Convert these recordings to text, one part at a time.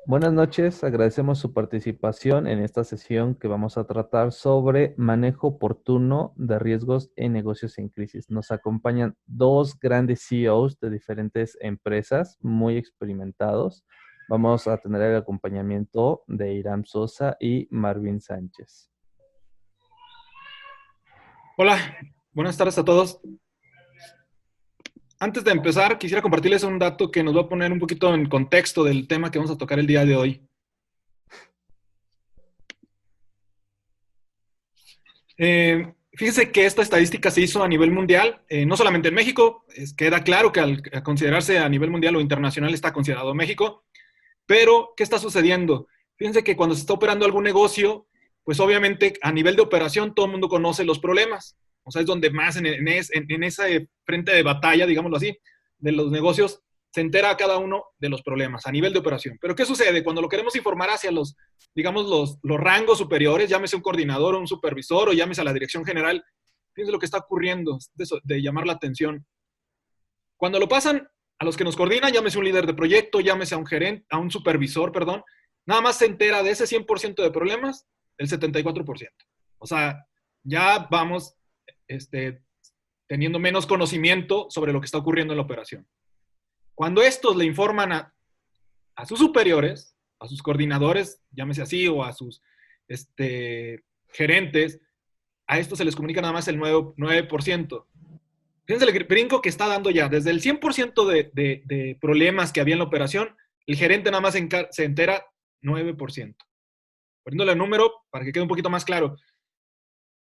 Buenas noches, agradecemos su participación en esta sesión que vamos a tratar sobre manejo oportuno de riesgos en negocios en crisis. Nos acompañan dos grandes CEOs de diferentes empresas muy experimentados. Vamos a tener el acompañamiento de Iram Sosa y Marvin Sánchez. Hola, buenas tardes a todos. Antes de empezar, quisiera compartirles un dato que nos va a poner un poquito en contexto del tema que vamos a tocar el día de hoy. Fíjense que esta estadística se hizo a nivel mundial, no solamente en México, queda claro que al considerarse a nivel mundial o internacional está considerado México, pero ¿qué está sucediendo? Fíjense que cuando se está operando algún negocio, pues obviamente a nivel de operación todo el mundo conoce los problemas, o sea, es donde más en esa frente de batalla, digámoslo así, de los negocios, se entera a cada uno de los problemas a nivel de operación. Pero ¿qué sucede? Cuando lo queremos informar hacia los, digamos, los rangos superiores, llámese un coordinador o un supervisor o llámese a la dirección general, fíjense lo que está ocurriendo, de llamar la atención. Cuando lo pasan a los que nos coordinan, llámese un líder de proyecto, llámese a un gerente, a un supervisor, perdón, nada más se entera de ese 100% de problemas, el 74%. O sea, ya vamos teniendo menos conocimiento sobre lo que está ocurriendo en la operación. Cuando estos le informan a sus superiores, a sus coordinadores, llámese así, o a sus gerentes, a estos se les comunica nada más el 9%. Fíjense el brinco que está dando ya. Desde el 100% de problemas que había en la operación, el gerente nada más se entera 9%. Poniéndole el número para que quede un poquito más claro.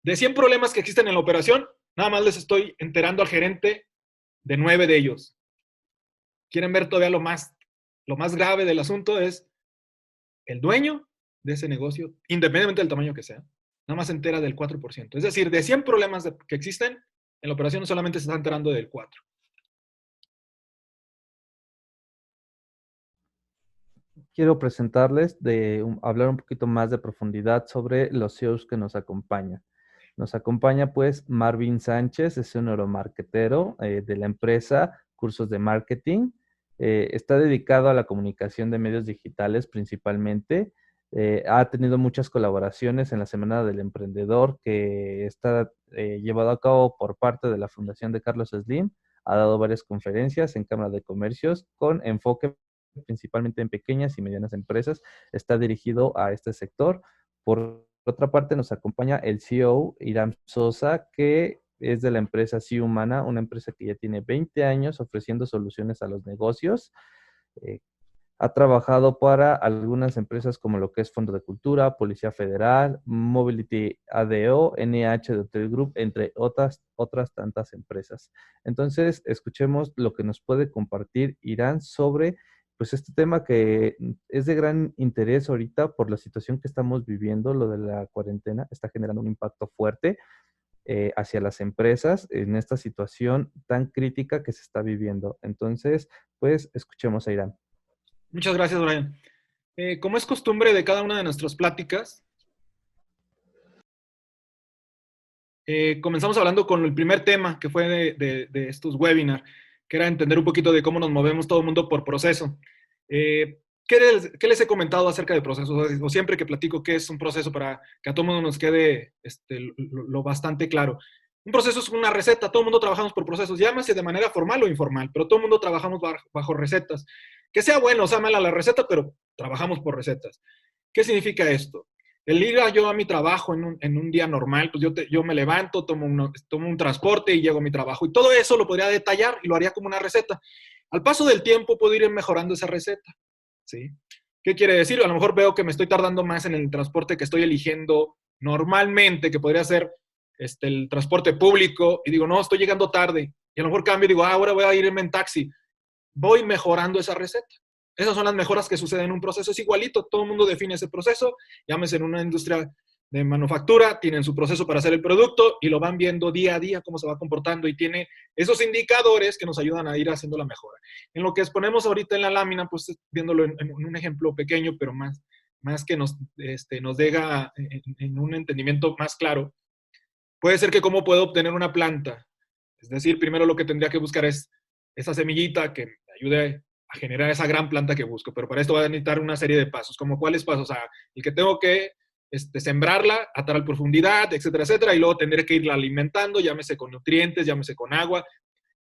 De 100 problemas que existen en la operación, nada más les estoy enterando al gerente de 9 de ellos. Quieren ver todavía lo más grave del asunto es el dueño de ese negocio, independientemente del tamaño que sea, nada más se entera del 4%. Es decir, de 100 problemas que existen en la operación solamente se está enterando del 4%. Quiero presentarles hablar un poquito más de profundidad sobre los CEOs que nos acompañan. Nos acompaña pues Marvin Sánchez, es un neuromarketero de la empresa Cursos de Marketing. Está dedicado a la comunicación de medios digitales principalmente. Ha tenido muchas colaboraciones en la Semana del Emprendedor que está llevado a cabo por parte de la Fundación de Carlos Slim. Ha dado varias conferencias en Cámara de Comercios con enfoque principalmente en pequeñas y medianas empresas. Está dirigido a este sector. Por otra parte, nos acompaña el CEO Iram Sosa, que es de la empresa Sí Humana, una empresa que ya tiene 20 años ofreciendo soluciones a los negocios. Eh, ha trabajado para algunas empresas como lo que es Fondo de Cultura, Policía Federal, Mobility ADO, NH de Hotel Group, entre otras tantas empresas. Entonces, escuchemos lo que nos puede compartir Irán sobre pues este tema que es de gran interés ahorita por la situación que estamos viviendo, lo de la cuarentena está generando un impacto fuerte hacia las empresas en esta situación tan crítica que se está viviendo. Entonces, pues escuchemos a Irán. Muchas gracias, Brian. Como es costumbre de cada una de nuestras pláticas, comenzamos hablando con el primer tema que fue de estos webinars, que era entender un poquito de cómo nos movemos todo el mundo por proceso. ¿Qué les he comentado acerca de procesos? O siempre que platico qué es un proceso para que a todo el mundo nos quede lo bastante claro. Un proceso es una receta, todo el mundo trabajamos por procesos, llámese de manera formal o informal, pero todo el mundo trabajamos bajo recetas. Que sea bueno o sea mala la receta, pero trabajamos por recetas. ¿Qué significa esto? El ir yo a mi trabajo en un día normal, pues yo me levanto, tomo un transporte y llego a mi trabajo. Y todo eso lo podría detallar y lo haría como una receta. Al paso del tiempo puedo ir mejorando esa receta. ¿Sí? ¿Qué quiere decir? A lo mejor veo que me estoy tardando más en el transporte que estoy eligiendo normalmente, que podría ser el transporte público, y digo, no, estoy llegando tarde. Y a lo mejor cambio y digo, ahora voy a irme en taxi. Voy mejorando esa receta. Esas son las mejoras que suceden en un proceso. Es igualito, todo el mundo define ese proceso, llámese en una industria de manufactura, tienen su proceso para hacer el producto y lo van viendo día a día cómo se va comportando y tiene esos indicadores que nos ayudan a ir haciendo la mejora. En lo que exponemos ahorita en la lámina, pues viéndolo en un ejemplo pequeño, pero más que nos deja en un entendimiento más claro, puede ser que cómo puedo obtener una planta. Es decir, primero lo que tendría que buscar es esa semillita que me ayude generar esa gran planta que busco. Pero para esto va a necesitar una serie de pasos. ¿Como cuáles pasos? O sea, el que tengo que sembrarla a tal profundidad, etcétera, etcétera, y luego tendré que irla alimentando, llámese con nutrientes, llámese con agua.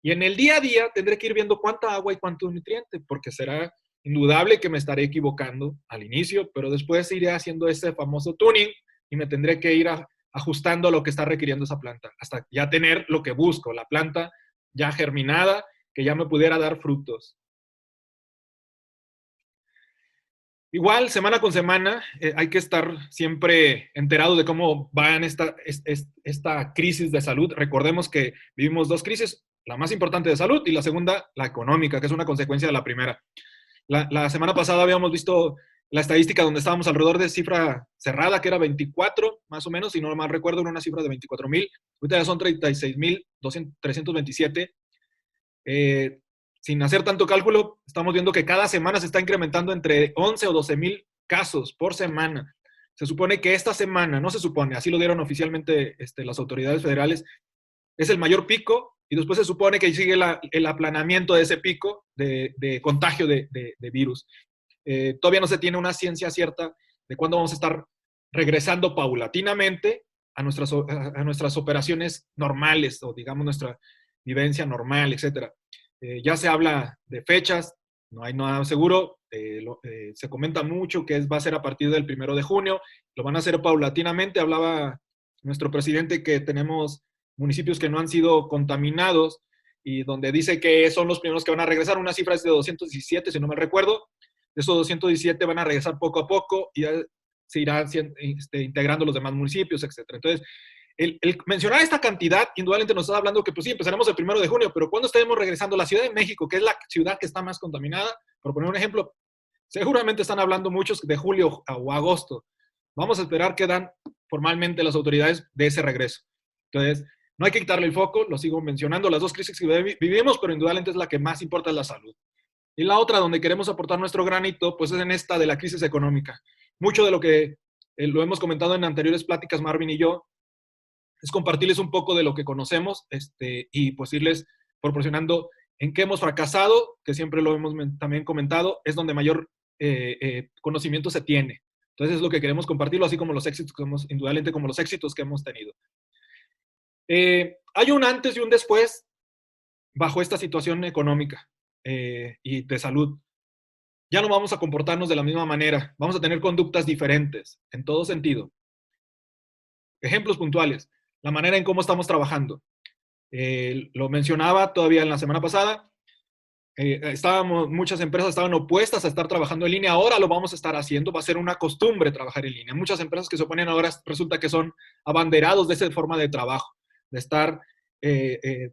Y en el día a día tendré que ir viendo cuánta agua y cuánto nutriente, porque será indudable que me estaré equivocando al inicio, pero después iré haciendo ese famoso tuning y me tendré que ir ajustando a lo que está requiriendo esa planta, hasta ya tener lo que busco, la planta ya germinada, que ya me pudiera dar frutos. Igual, semana con semana, hay que estar siempre enterado de cómo va en esta crisis de salud. Recordemos que vivimos dos crisis, la más importante de salud y la segunda, la económica, que es una consecuencia de la primera. La semana pasada habíamos visto la estadística donde estábamos alrededor de cifra cerrada, que era 24, más o menos, si no mal recuerdo, era una cifra de 24,000. Ahorita ya son 36,327. Sin hacer tanto cálculo, estamos viendo que cada semana se está incrementando entre 11 o 12,000 casos por semana. Se supone que esta semana, no se supone, así lo dieron oficialmente las autoridades federales, es el mayor pico y después se supone que sigue el aplanamiento de ese pico de contagio de virus. Todavía no se tiene una ciencia cierta de cuándo vamos a estar regresando paulatinamente a nuestras operaciones normales o digamos nuestra vivencia normal, etcétera. Ya se habla de fechas, no hay nada seguro, se comenta mucho que va a ser a partir del 1 de junio, lo van a hacer paulatinamente. Hablaba nuestro presidente que tenemos municipios que no han sido contaminados y donde dice que son los primeros que van a regresar. Una cifra es de 217, si no me recuerdo. De esos 217 van a regresar poco a poco y ya se irán integrando los demás municipios, etcétera. Entonces, el mencionar esta cantidad, indudablemente nos está hablando que, pues sí, empezaremos el 1 de junio, pero ¿cuándo estaremos regresando? La Ciudad de México, que es la ciudad que está más contaminada, por poner un ejemplo, seguramente están hablando muchos de julio o agosto. Vamos a esperar que dan formalmente las autoridades de ese regreso. Entonces, no hay que quitarle el foco, lo sigo mencionando, las dos crisis que vivimos, pero indudablemente es la que más importa, es la salud. Y la otra donde queremos aportar nuestro granito, pues es en esta de la crisis económica. Mucho de lo que lo hemos comentado en anteriores pláticas, Marvin y yo, es compartirles un poco de lo que conocemos y pues irles proporcionando en qué hemos fracasado, que siempre lo hemos también comentado, es donde mayor conocimiento se tiene. Entonces es lo que queremos compartirlo, así como los éxitos que hemos, indudablemente como los éxitos que hemos tenido. Hay un antes y un después bajo esta situación económica y de salud. Ya no vamos a comportarnos de la misma manera, vamos a tener conductas diferentes en todo sentido. Ejemplos puntuales, la manera en cómo estamos trabajando. Lo mencionaba todavía en la semana pasada, muchas empresas estaban opuestas a estar trabajando en línea, ahora lo vamos a estar haciendo, va a ser una costumbre trabajar en línea. Muchas empresas que se oponen ahora resulta que son abanderados de esa forma de trabajo, de estar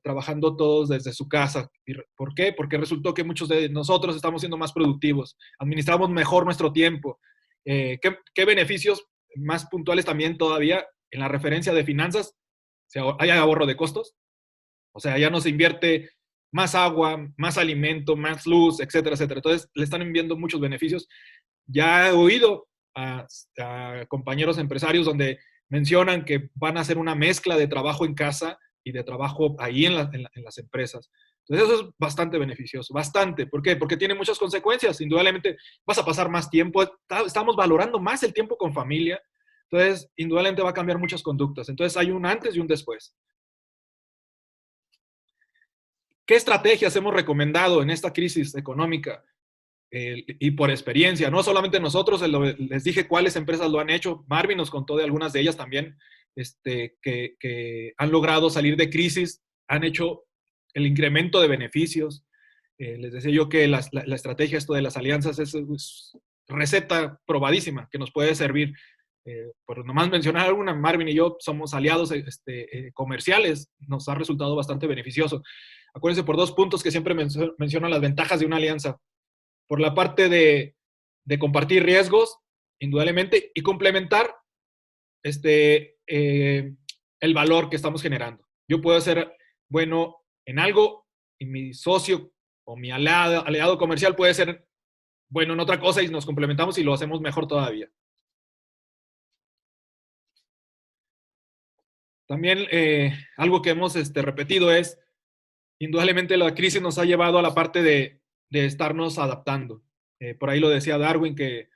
trabajando todos desde su casa. ¿Por qué? Porque resultó que muchos de nosotros estamos siendo más productivos, administramos mejor nuestro tiempo. ¿Qué beneficios más puntuales también todavía en la referencia de finanzas? Hay ahorro de costos, o sea, ya no se invierte más agua, más alimento, más luz, etcétera, etcétera. Entonces, le están enviando muchos beneficios. Ya he oído a compañeros empresarios donde mencionan que van a hacer una mezcla de trabajo en casa y de trabajo ahí en las empresas. Entonces, eso es bastante beneficioso, bastante. ¿Por qué? Porque tiene muchas consecuencias. Indudablemente, vas a pasar más tiempo, estamos valorando más el tiempo con familia. Entonces, indudablemente va a cambiar muchas conductas. Entonces, hay un antes y un después. ¿Qué estrategias hemos recomendado en esta crisis económica? Y por experiencia, no solamente nosotros, les dije cuáles empresas lo han hecho. Marvin nos contó de algunas de ellas también, que han logrado salir de crisis, han hecho el incremento de beneficios. Les decía yo que la estrategia esto de las alianzas es receta probadísima que nos puede servir. Por nomás mencionar alguna, Marvin y yo somos aliados comerciales, nos ha resultado bastante beneficioso. Acuérdense por dos puntos que siempre menciono las ventajas de una alianza. Por la parte de compartir riesgos, indudablemente, y complementar el valor que estamos generando. Yo puedo ser bueno en algo y mi socio o mi aliado comercial puede ser bueno en otra cosa y nos complementamos y lo hacemos mejor todavía. También algo que hemos repetido es, indudablemente la crisis nos ha llevado a la parte de de estarnos adaptando. Por ahí lo decía Darwin, que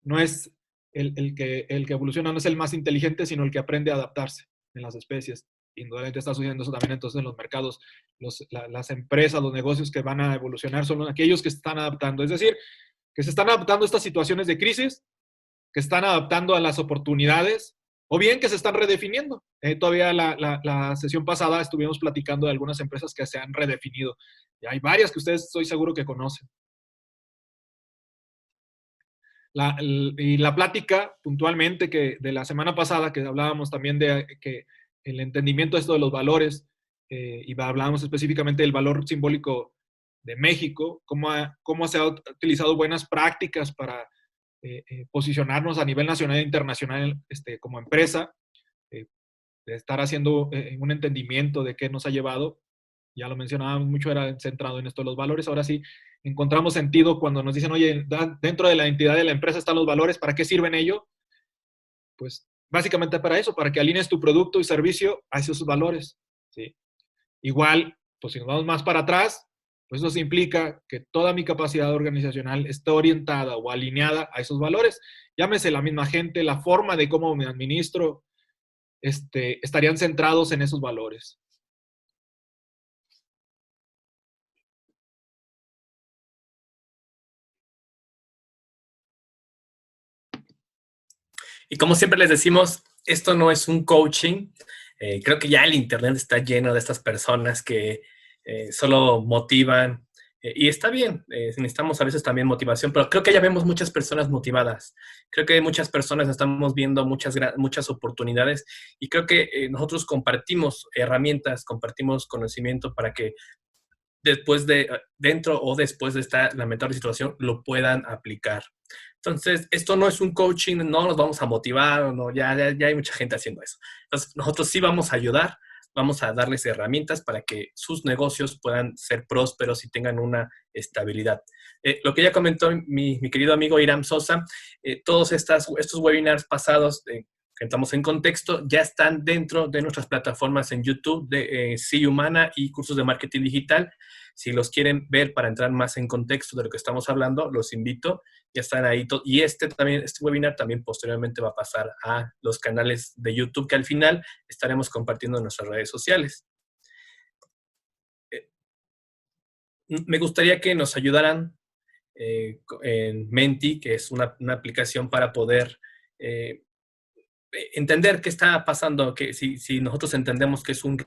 no es el que evoluciona, no es el más inteligente, sino el que aprende a adaptarse en las especies. Indudablemente está sucediendo eso también entonces en los mercados. Las empresas, los negocios que van a evolucionar son aquellos que se están adaptando. Es decir, que se están adaptando a estas situaciones de crisis, que están adaptando a las oportunidades, o bien que se están redefiniendo. Todavía la sesión pasada estuvimos platicando de algunas empresas que se han redefinido. Y hay varias que ustedes estoy seguro que conocen. Y la plática puntualmente que de la semana pasada, que hablábamos también de que el entendimiento de esto de los valores, y hablábamos específicamente del valor simbólico de México, cómo se ha utilizado buenas prácticas para posicionarnos a nivel nacional e internacional como empresa, de estar haciendo un entendimiento de qué nos ha llevado. Ya lo mencionábamos mucho, era centrado en esto de los valores. Ahora sí, encontramos sentido cuando nos dicen, oye, dentro de la entidad de la empresa están los valores, ¿para qué sirven ellos? Pues básicamente para eso, para que alinees tu producto y servicio a esos valores. ¿Sí? Igual, pues si nos vamos más para atrás, pues eso implica que toda mi capacidad organizacional esté orientada o alineada a esos valores. Llámese la misma gente, la forma de cómo me administro, estarían centrados en esos valores. Y como siempre les decimos, esto no es un coaching. Creo que ya el Internet está lleno de estas personas que solo motivan. Y está bien, necesitamos a veces también motivación, pero creo que ya vemos muchas personas motivadas. Creo que muchas personas estamos viendo muchas oportunidades y creo que nosotros compartimos herramientas, compartimos conocimiento para que dentro o después de esta lamentable situación, lo puedan aplicar. Entonces, esto no es un coaching, no nos vamos a motivar, no, ya hay mucha gente haciendo eso. Entonces, nosotros sí vamos a ayudar, vamos a darles herramientas para que sus negocios puedan ser prósperos y tengan una estabilidad. Lo que ya comentó mi querido amigo Iram Sosa, todos estos webinars pasados que entramos en contexto ya están dentro de nuestras plataformas en YouTube de Sí Humana y cursos de marketing digital. Si los quieren ver para entrar más en contexto de lo que estamos hablando, los invito. Ya están ahí. Y este webinar también posteriormente va a pasar a los canales de YouTube que al final estaremos compartiendo en nuestras redes sociales. Me gustaría que nos ayudaran en Menti, que es una aplicación para poder entender qué está pasando, que si nosotros entendemos que es un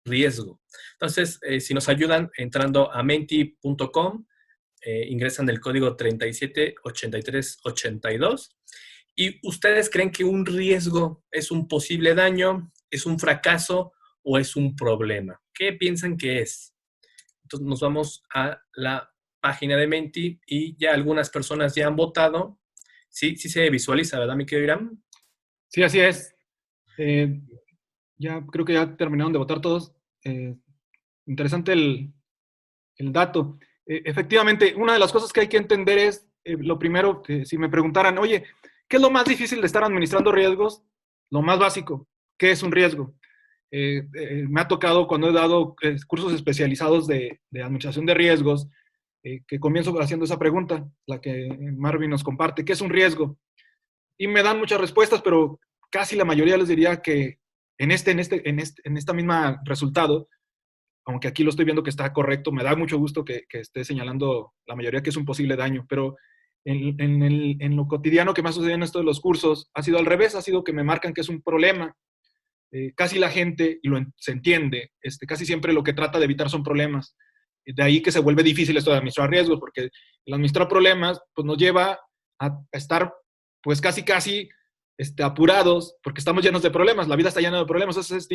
riesgo. Entonces, si nos ayudan entrando a menti.com, ingresan el código 378382 y ustedes creen que un riesgo es un posible daño, es un fracaso o es un problema. ¿Qué piensan que es? Entonces nos vamos a la página de Menti y ya algunas personas ya han votado. Sí se visualiza, ¿verdad, mi querido Iram? Sí, así es. Ya creo que ya terminaron de votar todos. Interesante el dato. Efectivamente, una de las cosas que hay que entender es, lo primero, que si me preguntaran, oye, ¿qué es lo más difícil de estar administrando riesgos? Lo más básico, ¿qué es un riesgo? Me ha tocado cuando he dado cursos especializados de administración de riesgos, que comienzo haciendo esa pregunta, la que Marvin nos comparte, ¿qué es un riesgo? Y me dan muchas respuestas, pero casi la mayoría les diría que en esta misma resultado, aunque aquí lo estoy viendo que está correcto, me da mucho gusto que esté señalando la mayoría que es un posible daño, pero en lo cotidiano que me ha sucedido en esto de los cursos, ha sido al revés, ha sido que me marcan que es un problema. Casi la gente, y se entiende, casi siempre lo que trata de evitar son problemas. De ahí que se vuelve difícil esto de administrar riesgos, porque el administrar problemas pues, nos lleva a estar pues casi apurados, porque estamos llenos de problemas, la vida está llena de problemas, es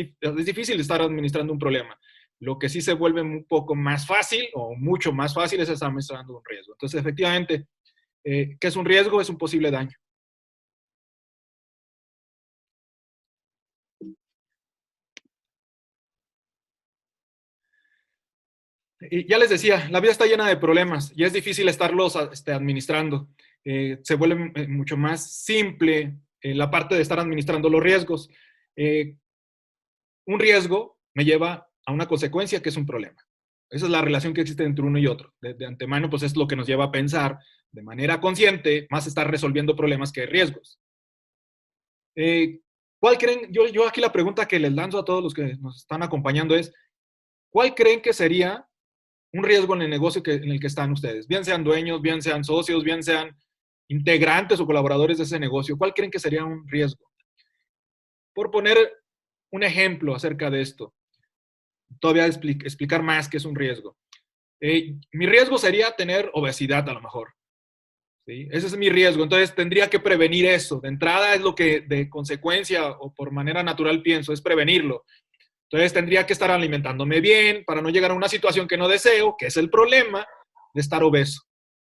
difícil estar administrando un problema. Lo que sí se vuelve un poco más fácil, o mucho más fácil, es estar administrando un riesgo. Entonces, efectivamente, ¿qué es un riesgo? Es un posible daño. Y ya les decía, la vida está llena de problemas y es difícil estarlos administrando. Se vuelve mucho más simple la parte de estar administrando los riesgos. Un riesgo me lleva a una consecuencia que es un problema. Esa es la relación que existe entre uno y otro. De antemano, pues es lo que nos lleva a pensar de manera consciente, más estar resolviendo problemas que riesgos. ¿Cuál creen? Yo aquí la pregunta que les lanzo a todos los que nos están acompañando es, ¿cuál creen que sería un riesgo en el negocio en el que están ustedes? Bien sean dueños, bien sean socios, bien sean integrantes o colaboradores de ese negocio. ¿Cuál creen que sería un riesgo? Por poner un ejemplo acerca de esto, todavía explicar más qué es un riesgo. Mi riesgo sería tener obesidad a lo mejor. ¿Sí? Ese es mi riesgo. Entonces tendría que prevenir eso. De entrada es lo que de consecuencia o por manera natural pienso, es prevenirlo. Entonces tendría que estar alimentándome bien para no llegar a una situación que no deseo, que es el problema de estar obeso.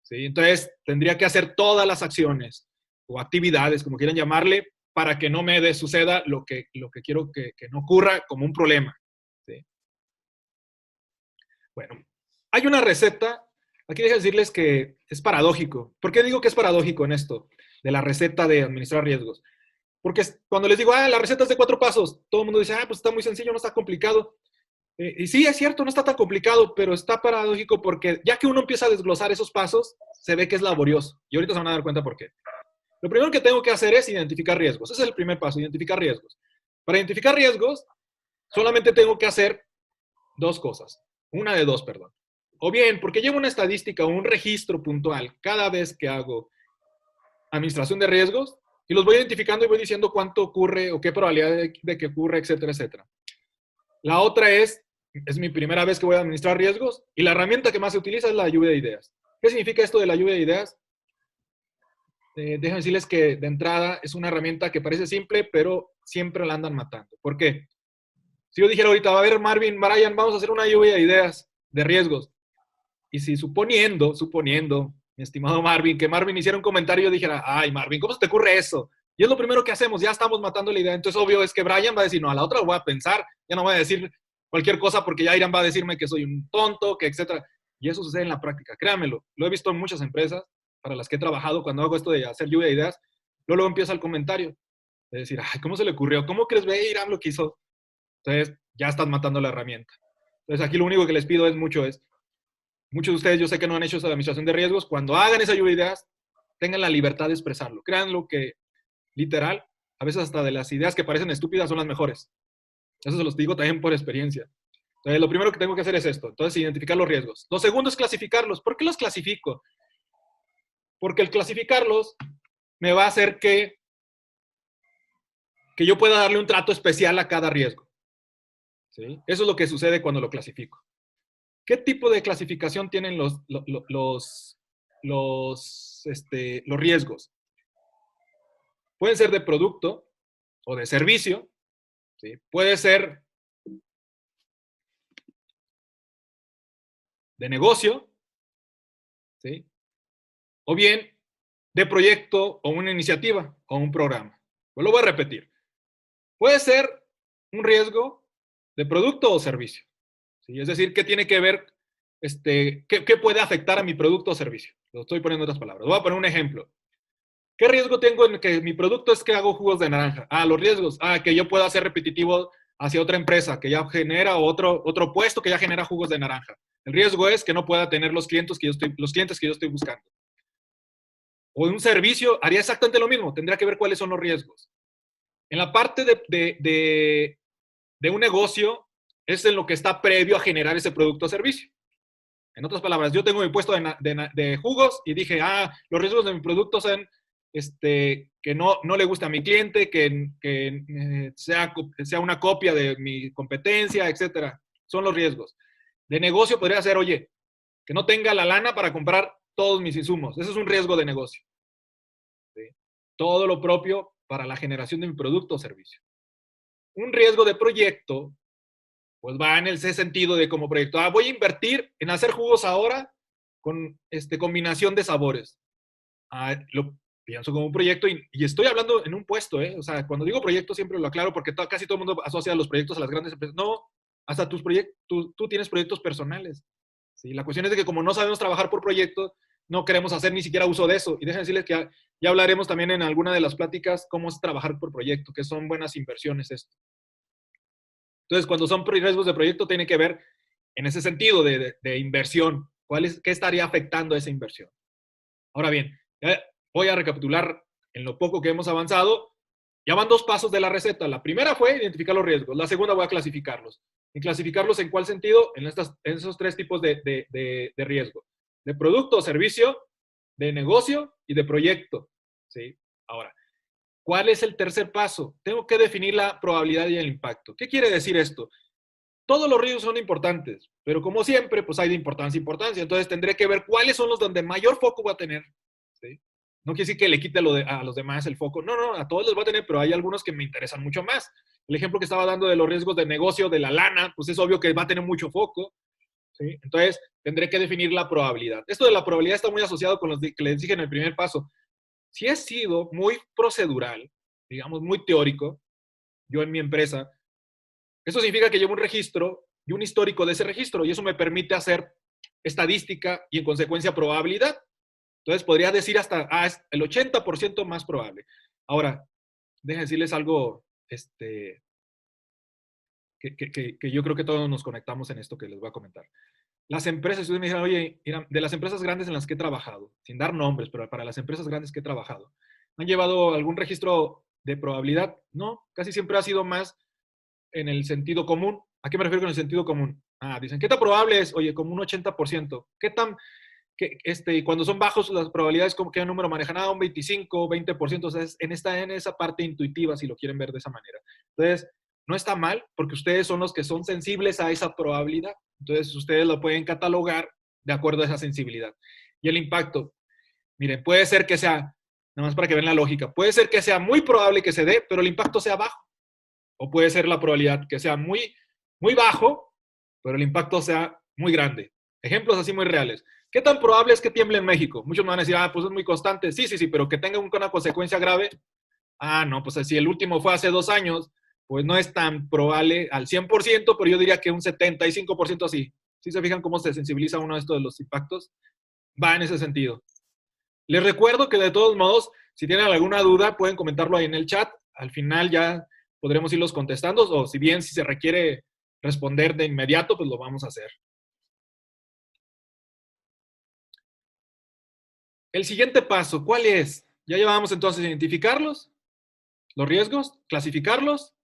¿Sí? Entonces tendría que hacer todas las acciones o actividades, como quieran llamarle, para que no me suceda lo que quiero que no ocurra como un problema. ¿Sí? Bueno, hay una receta. Aquí dejo decirles que es paradójico. ¿Por qué digo que es paradójico en esto de la receta de administrar riesgos? Porque cuando les digo, la receta es de 4 pasos, todo el mundo dice, pues está muy sencillo, no está complicado. Y sí, es cierto, no está tan complicado, pero está paradójico porque ya que uno empieza a desglosar esos pasos, se ve que es laborioso. Y ahorita se van a dar cuenta por qué. Lo primero que tengo que hacer es identificar riesgos. Ese es el primer paso, identificar riesgos. Para identificar riesgos, solamente tengo que hacer 2 cosas. Una de 2, perdón. O bien, porque llevo una estadística o un registro puntual cada vez que hago administración de riesgos y los voy identificando y voy diciendo cuánto ocurre o qué probabilidad de que ocurra, etcétera, etcétera. La otra es mi primera vez que voy a administrar riesgos y la herramienta que más se utiliza es la lluvia de ideas. ¿Qué significa esto de la lluvia de ideas? Déjenme decirles que de entrada es una herramienta que parece simple, pero siempre la andan matando. ¿Por qué? Si yo dijera ahorita, a ver, Marvin, Brian, vamos a hacer una lluvia de ideas, de riesgos. Y si suponiendo, mi estimado Marvin, que Marvin hiciera un comentario y yo dijera, ay, Marvin, ¿cómo se te ocurre eso? Y es lo primero que hacemos, ya estamos matando la idea. Entonces, obvio es que Brian va a decir, no, a la otra lo voy a pensar, ya no voy a decir cualquier cosa porque ya Irán va a decirme que soy un tonto, que etcétera. Y eso sucede en la práctica, créanmelo. Lo he visto en muchas empresas para las que he trabajado cuando hago esto de hacer lluvia de ideas. Luego empieza el comentario de decir, ay, ¿cómo se le ocurrió? ¿Cómo crees ver Irán lo que hizo? Entonces, ya estás matando la herramienta. Entonces, aquí lo único que les pido es muchos de ustedes, yo sé que no han hecho esa administración de riesgos, cuando hagan esa lluvia de ideas, tengan la libertad de expresarlo. Créanlo que, literal, a veces hasta de las ideas que parecen estúpidas son las mejores. Eso se los digo también por experiencia. Entonces, lo primero que tengo que hacer es esto. Entonces, identificar los riesgos. Lo segundo es clasificarlos. ¿Por qué los clasifico? Porque el clasificarlos me va a hacer que yo pueda darle un trato especial a cada riesgo. ¿Sí? Eso es lo que sucede cuando lo clasifico. ¿Qué tipo de clasificación tienen los riesgos? Pueden ser de producto o de servicio, ¿sí? Puede ser de negocio, ¿sí? O bien de proyecto o una iniciativa o un programa. Pues lo voy a repetir. Puede ser un riesgo de producto o servicio, ¿sí? Es decir, ¿qué tiene que ver, qué puede afectar a mi producto o servicio? Lo estoy poniendo en otras palabras. Voy a poner un ejemplo. ¿Qué riesgo tengo en que mi producto es que hago jugos de naranja? Los riesgos. Que yo pueda ser repetitivo hacia otra empresa que ya genera otro puesto que ya genera jugos de naranja. El riesgo es que no pueda tener los clientes que yo estoy buscando. O en un servicio haría exactamente lo mismo. Tendría que ver cuáles son los riesgos. En la parte de un negocio es en lo que está previo a generar ese producto o servicio. En otras palabras, yo tengo mi puesto de jugos y dije, los riesgos de mi producto son que no le guste a mi cliente, que sea una copia de mi competencia, etcétera. Son los riesgos. De negocio podría ser, oye, que no tenga la lana para comprar todos mis insumos. Ese es un riesgo de negocio. ¿Sí? Todo lo propio para la generación de mi producto o servicio. Un riesgo de proyecto, pues va en ese sentido de como proyecto. Voy a invertir en hacer jugos ahora con combinación de sabores. Lo pienso como un proyecto y estoy hablando en un puesto, O sea, cuando digo proyecto siempre lo aclaro porque casi todo el mundo asocia los proyectos a las grandes empresas. No, hasta tus proyectos, tú tienes proyectos personales. ¿Sí? La cuestión es de que como no sabemos trabajar por proyectos, no queremos hacer ni siquiera uso de eso. Y déjenme decirles que ya hablaremos también en alguna de las pláticas cómo es trabajar por proyecto, que son buenas inversiones esto. Entonces, cuando son riesgos de proyecto, tiene que ver en ese sentido de inversión. ¿Qué estaría afectando a esa inversión? Ahora bien, voy a recapitular en lo poco que hemos avanzado. Ya van 2 pasos de la receta. La primera fue identificar los riesgos. La segunda voy a clasificarlos. ¿Y clasificarlos en cuál sentido? En esos 3 tipos de riesgo. De producto o servicio, de negocio y de proyecto. ¿Sí? Ahora, ¿cuál es el tercer paso? Tengo que definir la probabilidad y el impacto. ¿Qué quiere decir esto? Todos los riesgos son importantes, pero como siempre, pues hay de importancia a importancia. Entonces tendré que ver cuáles son los donde mayor foco va a tener. ¿Sí? No quiere decir que le quite a los demás el foco. No, no, a todos les va a tener, pero hay algunos que me interesan mucho más. El ejemplo que estaba dando de los riesgos de negocio, de la lana, pues es obvio que va a tener mucho foco. ¿Sí? Entonces, tendré que definir la probabilidad. Esto de la probabilidad está muy asociado con los que les dije en el primer paso. Si he sido muy procedural, digamos, muy teórico, yo en mi empresa, eso significa que llevo un registro y un histórico de ese registro, y eso me permite hacer estadística y, en consecuencia, probabilidad. Entonces, podría decir hasta es el 80% más probable. Ahora, déjenme decirles algo que yo creo que todos nos conectamos en esto que les voy a comentar. Las empresas, ustedes me dijeron, oye, de las empresas grandes en las que he trabajado, sin dar nombres, pero para las empresas grandes que he trabajado, ¿han llevado algún registro de probabilidad? No, casi siempre ha sido más en el sentido común. ¿A qué me refiero con el sentido común? Dicen, ¿qué tan probable es? Oye, como un 80%. ¿Qué tan, cuando son bajos las probabilidades, como qué número manejan? Un 25, 20%. O sea, es en esa parte intuitiva, si lo quieren ver de esa manera. Entonces, no está mal, porque ustedes son los que son sensibles a esa probabilidad. Entonces, ustedes lo pueden catalogar de acuerdo a esa sensibilidad. Y el impacto, miren, puede ser que sea, nada más para que vean la lógica, puede ser que sea muy probable que se dé, pero el impacto sea bajo. O puede ser la probabilidad que sea muy, muy bajo, pero el impacto sea muy grande. Ejemplos así muy reales. ¿Qué tan probable es que tiemble en México? Muchos me van a decir, pues es muy constante. Sí, pero que tenga una consecuencia grave. No, pues si el último fue hace 2 años, pues no es tan probable al 100%, pero yo diría que un 75% sí. ¿Sí se fijan cómo se sensibiliza uno de estos de los impactos? Va en ese sentido. Les recuerdo que de todos modos, si tienen alguna duda, pueden comentarlo ahí en el chat. Al final ya podremos irlos contestando, o si bien si se requiere responder de inmediato, pues lo vamos a hacer. El siguiente paso, ¿cuál es? Ya llevamos entonces a identificarlos, los riesgos, clasificarlos,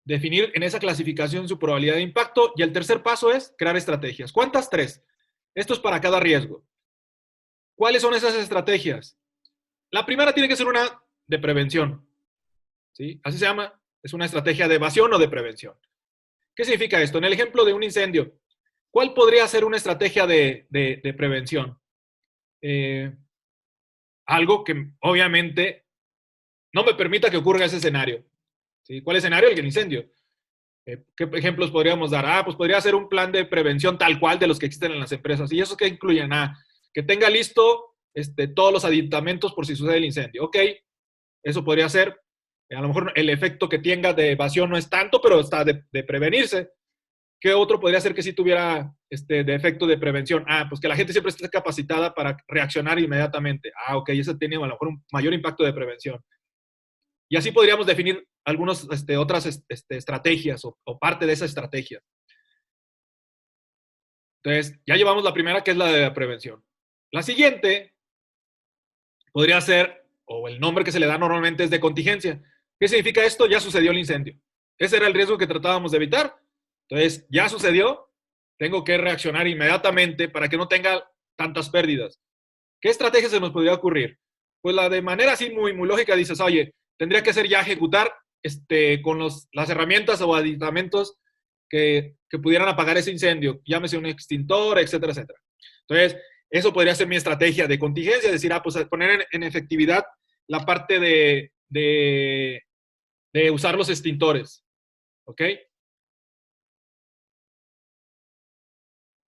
definir en esa clasificación su probabilidad de impacto, y el tercer paso es crear estrategias. ¿Cuántas? 3. Esto es para cada riesgo. ¿Cuáles son esas estrategias? La primera tiene que ser una de prevención. ¿Sí? Así se llama. Es una estrategia de evasión o de prevención. ¿Qué significa esto? En el ejemplo de un incendio, ¿cuál podría ser una estrategia de prevención? Algo que obviamente no me permita que ocurra ese escenario. ¿Sí? ¿Cuál escenario? El del incendio. ¿Qué ejemplos podríamos dar? Pues podría ser un plan de prevención tal cual de los que existen en las empresas. ¿Y eso qué incluyen? Que tenga listo todos los aditamentos por si sucede el incendio. Ok, eso podría ser. A lo mejor el efecto que tenga de evasión no es tanto, pero está de prevenirse. ¿Qué otro podría ser que sí tuviera de efecto de prevención? Pues que la gente siempre esté capacitada para reaccionar inmediatamente. Ok, eso tiene a lo mejor un mayor impacto de prevención. Y así podríamos definir algunas otras estrategias o parte de esa estrategia. Entonces, ya llevamos la primera, que es la de la prevención. La siguiente podría ser, o el nombre que se le da normalmente es de contingencia. ¿Qué significa esto? Ya sucedió el incendio. Ese era el riesgo que tratábamos de evitar. Entonces, ya sucedió, tengo que reaccionar inmediatamente para que no tenga tantas pérdidas. ¿Qué estrategia se nos podría ocurrir? Pues la de manera así muy, muy lógica dices, oye, tendría que ser ya ejecutar con las herramientas o aditamentos que pudieran apagar ese incendio, llámese un extintor, etcétera, etcétera. Entonces, eso podría ser mi estrategia de contingencia, es decir, pues poner en efectividad la parte de usar los extintores. ¿Ok?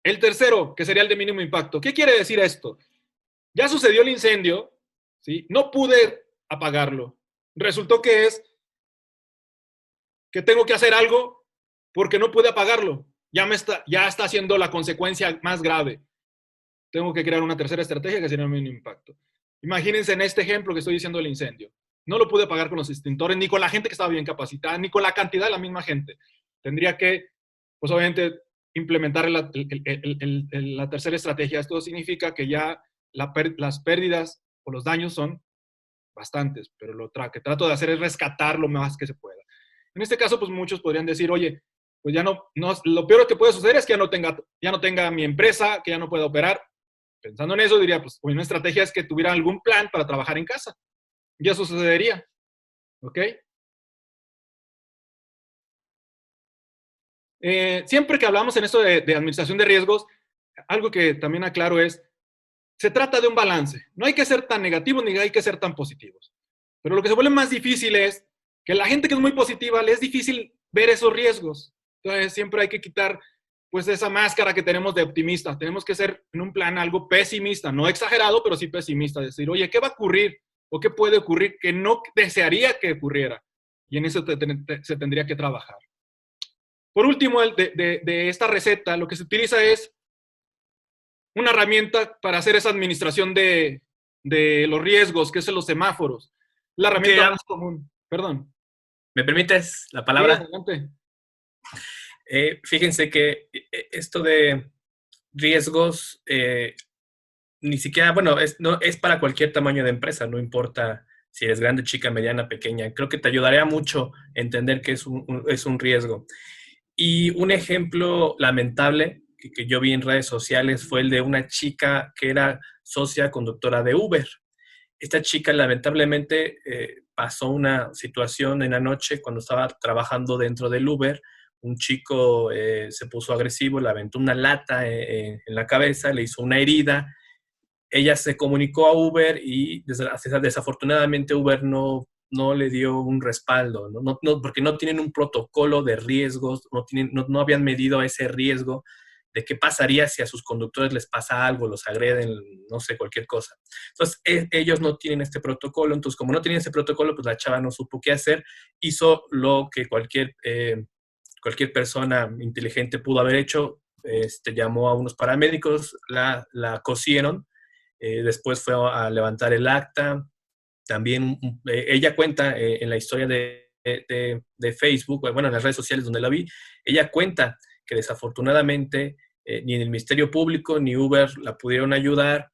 El tercero, que sería el de mínimo impacto. ¿Qué quiere decir esto? Ya sucedió el incendio, ¿sí? No pude apagarlo. Resultó que tengo que hacer algo porque no pude apagarlo. Ya está haciendo la consecuencia más grave. Tengo que crear una tercera estrategia que sería el mínimo impacto. Imagínense en este ejemplo que estoy diciendo del incendio. No lo pude apagar con los extintores, ni con la gente que estaba bien capacitada, ni con la cantidad de la misma gente. Tendría que, pues obviamente, implementar la tercera estrategia. Esto significa que ya las pérdidas o los daños son bastantes, pero lo que trato de hacer es rescatar lo más que se pueda. En este caso, pues muchos podrían decir, oye, pues ya no, lo peor que puede suceder es que ya no tenga mi empresa, que ya no pueda operar. Pensando en eso, diría, pues una estrategia es que tuviera algún plan para trabajar en casa. Y eso sucedería. ¿Ok? Siempre que hablamos en esto de administración de riesgos, algo que también aclaro es, se trata de un balance. No hay que ser tan negativos ni hay que ser tan positivos. Pero lo que se vuelve más difícil es que la gente que es muy positiva le es difícil ver esos riesgos. Entonces siempre hay que quitar pues esa máscara que tenemos de optimista. Tenemos que ser en un plan algo pesimista, no exagerado, pero sí pesimista. Decir, oye, ¿qué va a ocurrir? ¿O qué puede ocurrir que no desearía que ocurriera? Y en eso se tendría que trabajar. Por último, de esta receta, lo que se utiliza es una herramienta para hacer esa administración de los riesgos, que es los semáforos. La herramienta más común. Perdón. ¿Me permites la palabra? Sí, adelante. Fíjense que esto de riesgos, ni siquiera, bueno, no, es para cualquier tamaño de empresa, no importa si eres grande, chica, mediana, pequeña. Creo que te ayudaría mucho entender que es un riesgo. Y un ejemplo lamentable que yo vi en redes sociales fue el de una chica que era socia conductora de Uber. Esta chica lamentablemente pasó una situación en la noche cuando estaba trabajando dentro del Uber. Un chico se puso agresivo, le aventó una lata en la cabeza, le hizo una herida. Ella se comunicó a Uber y desafortunadamente Uber no le dio un respaldo, porque no tienen un protocolo de riesgos, no habían medido ese riesgo de qué pasaría si a sus conductores les pasa algo, los agreden, no sé, cualquier cosa. Entonces, ellos no tienen este protocolo, entonces como no tienen ese protocolo, pues la chava no supo qué hacer, hizo lo que cualquier persona inteligente pudo haber hecho, llamó a unos paramédicos, la cosieron, después fue a levantar el acta. También ella cuenta en la historia de Facebook, bueno, en las redes sociales donde la vi, ella cuenta que desafortunadamente ni en el Ministerio Público ni Uber la pudieron ayudar.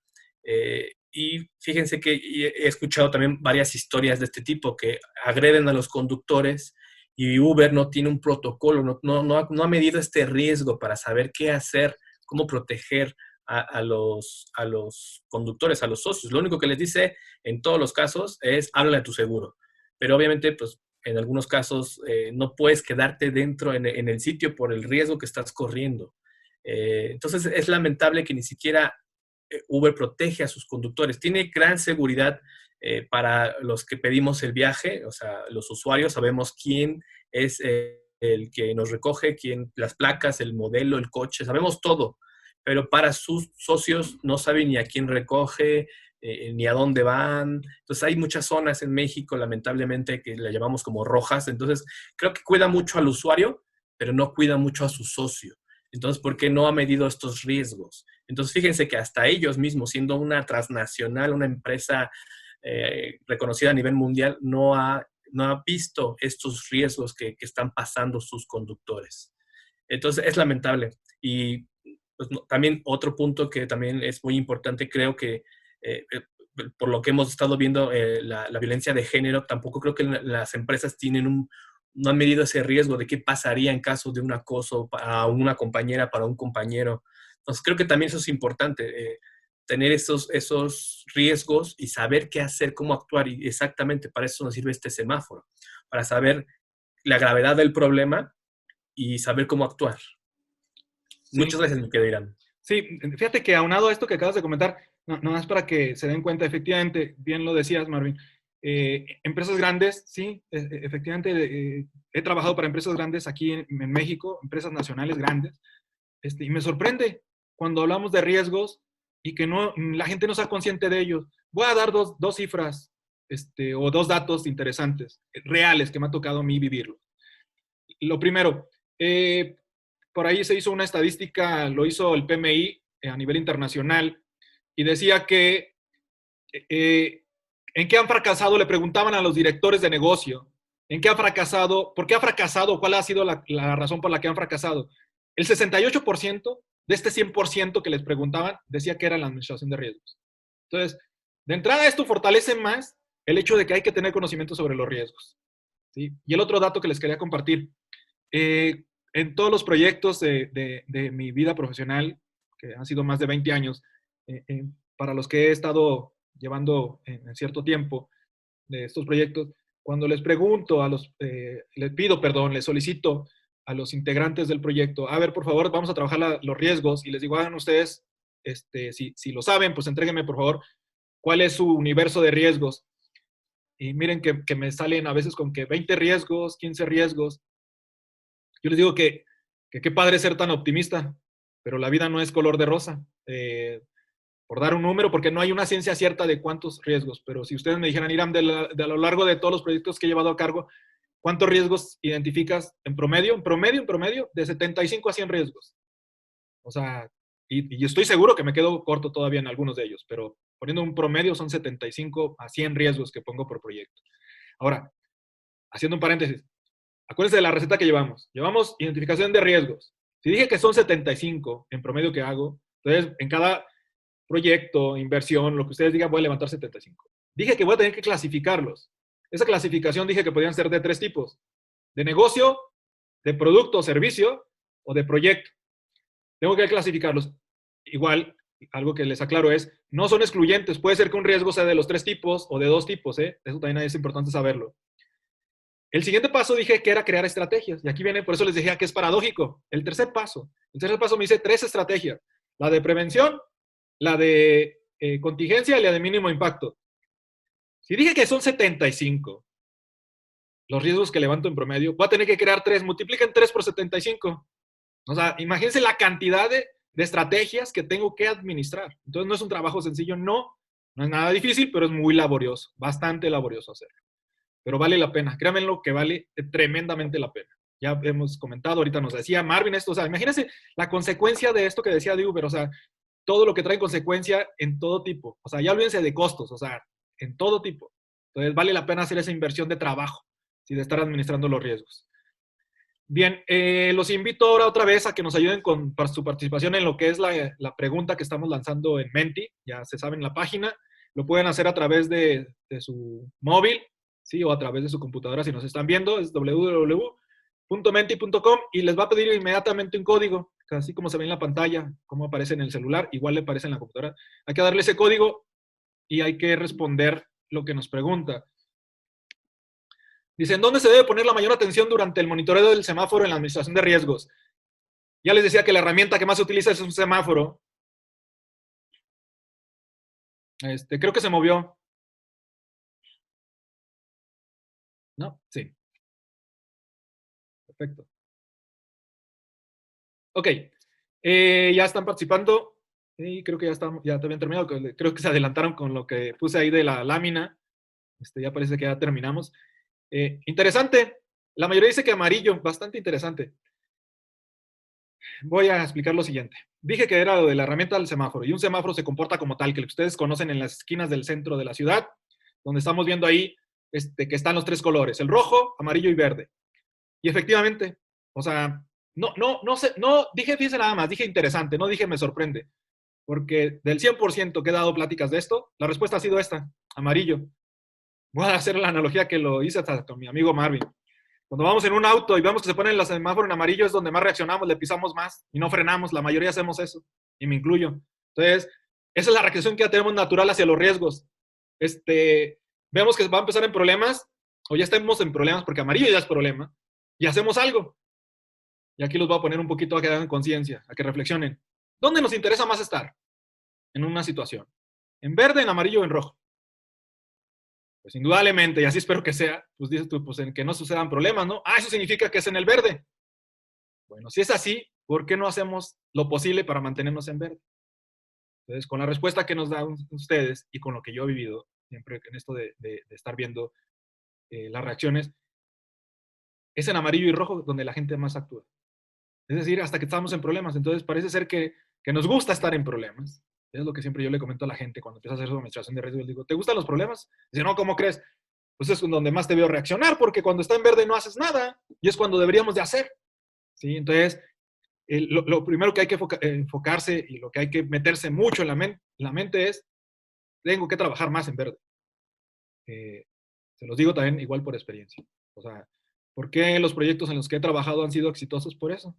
Y fíjense que he escuchado también varias historias de este tipo que agreden a los conductores y Uber no tiene un protocolo, no ha medido este riesgo para saber qué hacer, cómo proteger a los conductores, a los socios. Lo único que les dice en todos los casos es háblale a tu seguro. Pero obviamente, pues en algunos casos no puedes quedarte dentro en el sitio por el riesgo que estás corriendo. Entonces es lamentable que ni siquiera Uber protege a sus conductores. Tiene gran seguridad para los que pedimos el viaje, o sea, los usuarios sabemos quién es el que nos recoge, las placas, el modelo, el coche, sabemos todo. Pero para sus socios no saben ni a quién recoge, ni a dónde van. Entonces hay muchas zonas en México, lamentablemente, que la llamamos como rojas. Entonces creo que cuida mucho al usuario, pero no cuida mucho a su socio. Entonces, ¿por qué no ha medido estos riesgos? Entonces, fíjense que hasta ellos mismos, siendo una transnacional, una empresa reconocida a nivel mundial, no ha visto estos riesgos que están pasando sus conductores. Entonces, es lamentable. Y pues, también otro punto que también es muy importante, creo que por lo que hemos estado viendo, la violencia de género, tampoco creo que las empresas no han medido ese riesgo de qué pasaría en caso de un acoso a una compañera, para un compañero. Entonces, creo que también eso es importante, tener esos riesgos y saber qué hacer, cómo actuar. Y exactamente para eso nos sirve este semáforo, para saber la gravedad del problema y saber cómo actuar. Sí. Muchas gracias, mi querido Irán. Sí, fíjate que aunado a esto que acabas de comentar, no más para que se den cuenta, efectivamente, bien lo decías, Marvin, empresas grandes, sí, efectivamente, he trabajado para empresas grandes aquí en México, empresas nacionales grandes, y me sorprende cuando hablamos de riesgos y que la gente no sea consciente de ellos. Voy a dar dos cifras o dos datos interesantes, reales, que me ha tocado a mí vivirlo. Lo primero, por ahí se hizo una estadística, lo hizo el PMI a nivel internacional, y decía que ¿en qué han fracasado? Le preguntaban a los directores de negocio, ¿en qué ha fracasado? ¿Por qué ha fracasado? ¿Cuál ha sido la razón por la que han fracasado? El 68% de este 100% que les preguntaban decía que era la administración de riesgos. Entonces, de entrada esto fortalece más el hecho de que hay que tener conocimiento sobre los riesgos, ¿sí? Y el otro dato que les quería compartir, en todos los proyectos de mi vida profesional, que han sido más de 20 años, para los que he estado llevando en cierto tiempo de estos proyectos, cuando les pregunto les pido, perdón, les solicito a los integrantes del proyecto, a ver, por favor, vamos a trabajar los riesgos, y les digo, hagan ustedes, si lo saben, pues entréguenme, por favor, cuál es su universo de riesgos. Y miren que me salen a veces con que 20 riesgos, 15 riesgos. Yo les digo que qué padre ser tan optimista, pero la vida no es color de rosa. Por dar un número, porque no hay una ciencia cierta de cuántos riesgos, pero si ustedes me dijeran, Iram, de a lo largo de todos los proyectos que he llevado a cargo, ¿cuántos riesgos identificas en promedio? En promedio, de 75 a 100 riesgos. O sea, y estoy seguro que me quedo corto todavía en algunos de ellos, pero poniendo un promedio son 75 a 100 riesgos que pongo por proyecto. Ahora, haciendo un paréntesis, acuérdense de la receta que llevamos. Llevamos identificación de riesgos. Si dije que son 75 en promedio que hago, entonces en cada proyecto, inversión, lo que ustedes digan, voy a levantar 75. Dije que voy a tener que clasificarlos. Esa clasificación dije que podían ser de 3 tipos: de negocio, de producto o servicio, o de proyecto. Tengo que clasificarlos. Igual, algo que les aclaro es, no son excluyentes. Puede ser que un riesgo sea de los 3 tipos o de 2 tipos, ¿eh? Eso también es importante saberlo. El siguiente paso dije que era crear estrategias. Y aquí viene, por eso les decía que es paradójico. El tercer paso me dice 3 estrategias. La de prevención, la de contingencia y la de mínimo impacto. Si dije que son 75 los riesgos que levanto en promedio, voy a tener que crear 3. Multipliquen 3 por 75. O sea, imagínense la cantidad de estrategias que tengo que administrar. Entonces, no es un trabajo sencillo, no es nada difícil, pero es muy laborioso, bastante laborioso hacerlo. Pero vale la pena, créanmelo que vale tremendamente la pena. Ya hemos comentado, ahorita nos decía Marvin esto, o sea, imagínense la consecuencia de esto que decía Diego, o sea, todo lo que trae consecuencia en todo tipo. O sea, ya olvídense de costos, o sea, en todo tipo. Entonces, vale la pena hacer esa inversión de trabajo, ¿sí? De estar administrando los riesgos. Bien, los invito ahora otra vez a que nos ayuden con su participación en lo que es la pregunta que estamos lanzando en Menti. Ya se saben la página. Lo pueden hacer a través de su móvil, ¿sí? O a través de su computadora si nos están viendo. Es www.menti.com y les va a pedir inmediatamente un código, así como se ve en la pantalla, como aparece en el celular, igual le aparece en la computadora. Hay que darle ese código y hay que responder lo que nos pregunta. Dice, ¿en dónde se debe poner la mayor atención durante el monitoreo del semáforo en la administración de riesgos? Ya les decía que la herramienta que más se utiliza es un semáforo. Creo que se movió. ¿No? Sí. Perfecto. Ok. Ya están participando. Y creo que ya habían terminado. Creo que se adelantaron con lo que puse ahí de la lámina. Ya parece que ya terminamos. Interesante. La mayoría dice que amarillo. Bastante interesante. Voy a explicar lo siguiente. Dije que era lo de la herramienta del semáforo. Y un semáforo se comporta como tal, que ustedes conocen en las esquinas del centro de la ciudad, donde estamos viendo ahí que están los 3 colores. El rojo, amarillo y verde. Y efectivamente, o sea, no sé, no dije, fíjense nada más, dije interesante, no dije me sorprende. Porque del 100% que he dado pláticas de esto, la respuesta ha sido esta, amarillo. Voy a hacer la analogía que lo hice hasta con mi amigo Marvin. Cuando vamos en un auto y vemos que se pone el semáforo en amarillo es donde más reaccionamos, le pisamos más y no frenamos. La mayoría hacemos eso, y me incluyo. Entonces, esa es la reacción que ya tenemos natural hacia los riesgos. Vemos que va a empezar en problemas, o ya estamos en problemas porque amarillo ya es problema, y hacemos algo. Y aquí los voy a poner un poquito a que hagan conciencia, a que reflexionen. ¿Dónde nos interesa más estar en una situación? ¿En verde, en amarillo o en rojo? Pues indudablemente, y así espero que sea, pues dices tú, pues en que no sucedan problemas, ¿no? Ah, eso significa que es en el verde. Bueno, si es así, ¿por qué no hacemos lo posible para mantenernos en verde? Entonces, con la respuesta que nos dan ustedes y con lo que yo he vivido, siempre en esto de estar viendo las reacciones, es en amarillo y rojo donde la gente más actúa. Es decir, hasta que estamos en problemas. Entonces, parece ser que nos gusta estar en problemas. Es lo que siempre yo le comento a la gente cuando empieza a hacer su administración de riesgos. Digo, ¿te gustan los problemas? Dice, no, ¿cómo crees? Pues es donde más te veo reaccionar, porque cuando está en verde no haces nada, y es cuando deberíamos de hacer. ¿Sí? Entonces, Lo primero que hay que enfocarse y lo que hay que meterse mucho en la mente es, tengo que trabajar más en verde. Se los digo también igual por experiencia. O sea, ¿por qué los proyectos en los que he trabajado han sido exitosos? Por eso.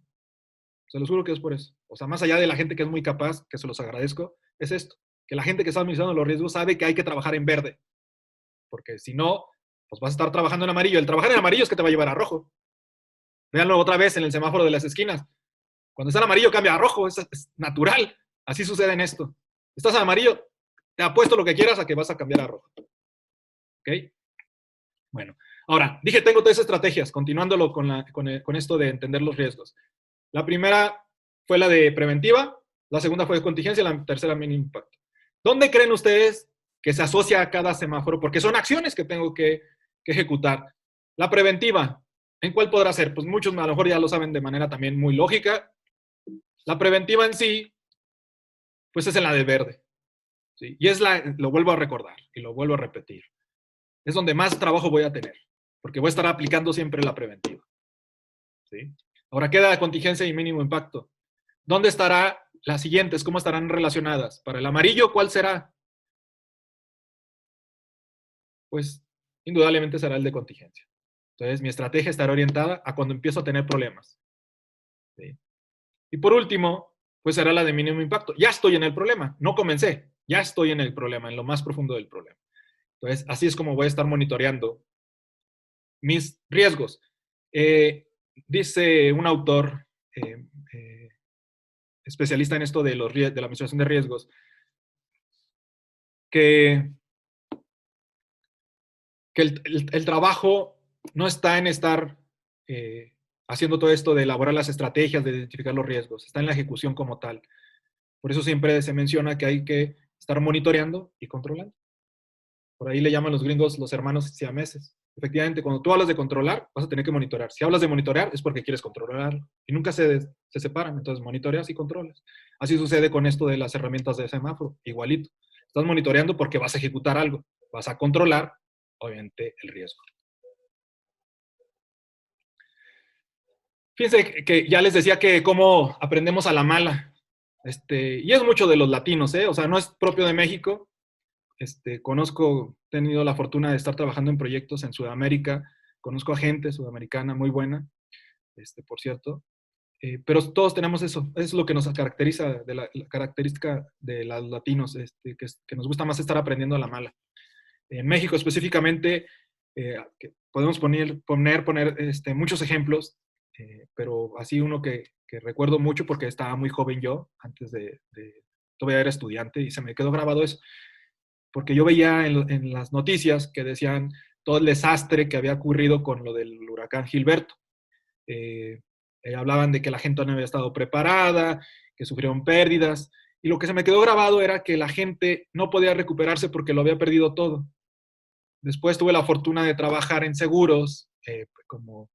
Se los juro que es por eso. O sea, más allá de la gente que es muy capaz, que se los agradezco, es esto. Que la gente que está administrando los riesgos sabe que hay que trabajar en verde. Porque si no, pues vas a estar trabajando en amarillo. El trabajar en amarillo es que te va a llevar a rojo. Véanlo otra vez en el semáforo de las esquinas. Cuando está en amarillo cambia a rojo. Es natural. Así sucede en esto. Estás en amarillo, te apuesto lo que quieras a que vas a cambiar a rojo. ¿Ok? Bueno, ahora, dije, tengo 3 estrategias, continuándolo con esto de entender los riesgos. La primera fue la de preventiva, la segunda fue de contingencia y la tercera mínimo impacto. ¿Dónde creen ustedes que se asocia a cada semáforo? Porque son acciones que tengo que ejecutar. La preventiva, ¿en cuál podrá ser? Pues muchos a lo mejor ya lo saben de manera también muy lógica. La preventiva en sí, pues es en la de verde. ¿Sí? Y lo vuelvo a recordar y lo vuelvo a repetir. Es donde más trabajo voy a tener, porque voy a estar aplicando siempre la preventiva. ¿Sí? Ahora queda contingencia y mínimo impacto. ¿Dónde estará las siguientes? ¿Cómo estarán relacionadas? Para el amarillo, ¿cuál será? Pues indudablemente será el de contingencia. Entonces mi estrategia estará orientada a cuando empiezo a tener problemas. ¿Sí? Y por último, pues será la de mínimo impacto. Ya estoy en el problema, no comencé, ya estoy en el problema, en lo más profundo del problema. Entonces, así es como voy a estar monitoreando mis riesgos. Dice un autor especialista en esto de la administración de riesgos que el trabajo no está en estar haciendo todo esto de elaborar las estrategias, de identificar los riesgos, está en la ejecución como tal. Por eso siempre se menciona que hay que estar monitoreando y controlando. Por ahí le llaman los gringos los hermanos siameses. Efectivamente, cuando tú hablas de controlar, vas a tener que monitorear. Si hablas de monitorear, es porque quieres controlarlo. Y nunca se separan. Entonces, monitoreas y controlas. Así sucede con esto de las herramientas de semáforo. Igualito. Estás monitoreando porque vas a ejecutar algo. Vas a controlar, obviamente, el riesgo. Fíjense que ya les decía que cómo aprendemos a la mala. Y es mucho de los latinos, ¿eh? O sea, no es propio de México. He tenido la fortuna de estar trabajando en proyectos en Sudamérica, conozco a gente sudamericana muy buena, por cierto, pero todos tenemos eso, es lo que nos caracteriza, la característica de los latinos, que nos gusta más estar aprendiendo a la mala. En México específicamente, que podemos poner muchos ejemplos, pero así uno que recuerdo mucho porque estaba muy joven yo, antes todavía era estudiante y se me quedó grabado eso. Porque yo veía en las noticias que decían todo el desastre que había ocurrido con lo del huracán Gilberto. Hablaban de que la gente no había estado preparada, que sufrieron pérdidas, y lo que se me quedó grabado era que la gente no podía recuperarse porque lo había perdido todo. Después tuve la fortuna de trabajar en seguros, como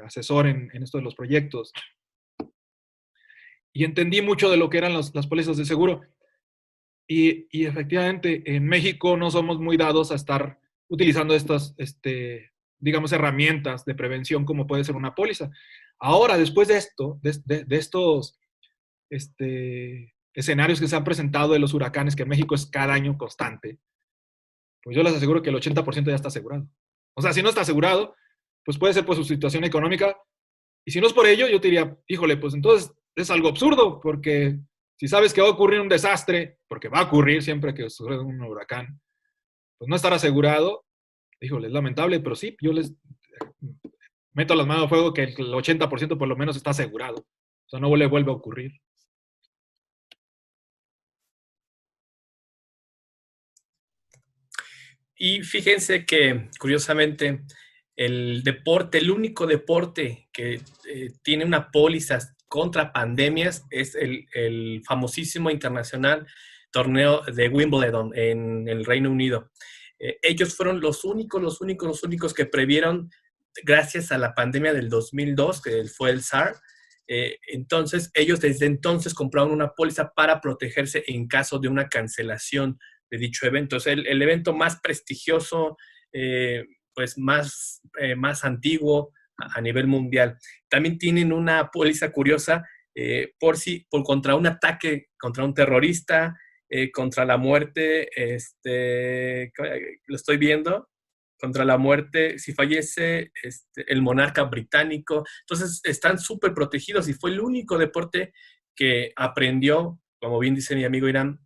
asesor en esto de los proyectos, y entendí mucho de lo que eran las pólizas de seguro. Y efectivamente, en México no somos muy dados a estar utilizando estas, digamos, herramientas de prevención como puede ser una póliza. Ahora, después de esto, de estos escenarios que se han presentado de los huracanes, que en México es cada año constante, pues yo les aseguro que el 80% ya está asegurado. O sea, si no está asegurado, pues puede ser por su situación económica. Y si no es por ello, yo te diría, híjole, pues entonces es algo absurdo, porque si sabes que va a ocurrir un desastre, porque va a ocurrir siempre que sucede un huracán, pues no estar asegurado, híjole, es lamentable, pero sí, yo les meto las manos a fuego que el 80% por lo menos está asegurado. O sea, no le vuelve a ocurrir. Y fíjense que, curiosamente, el único deporte que tiene una póliza contra pandemias es el famosísimo internacional torneo de Wimbledon en el Reino Unido. Ellos fueron los únicos que previeron, gracias a la pandemia del 2002, que fue el SARS. Entonces, ellos desde entonces compraron una póliza para protegerse en caso de una cancelación de dicho evento. Es el evento más prestigioso, pues más antiguo a nivel mundial. También tienen una póliza curiosa por contra un ataque, contra un terrorista, contra la muerte, lo estoy viendo, contra la muerte, si fallece el monarca británico. Entonces están súper protegidos y fue el único deporte que aprendió, como bien dice mi amigo Irán,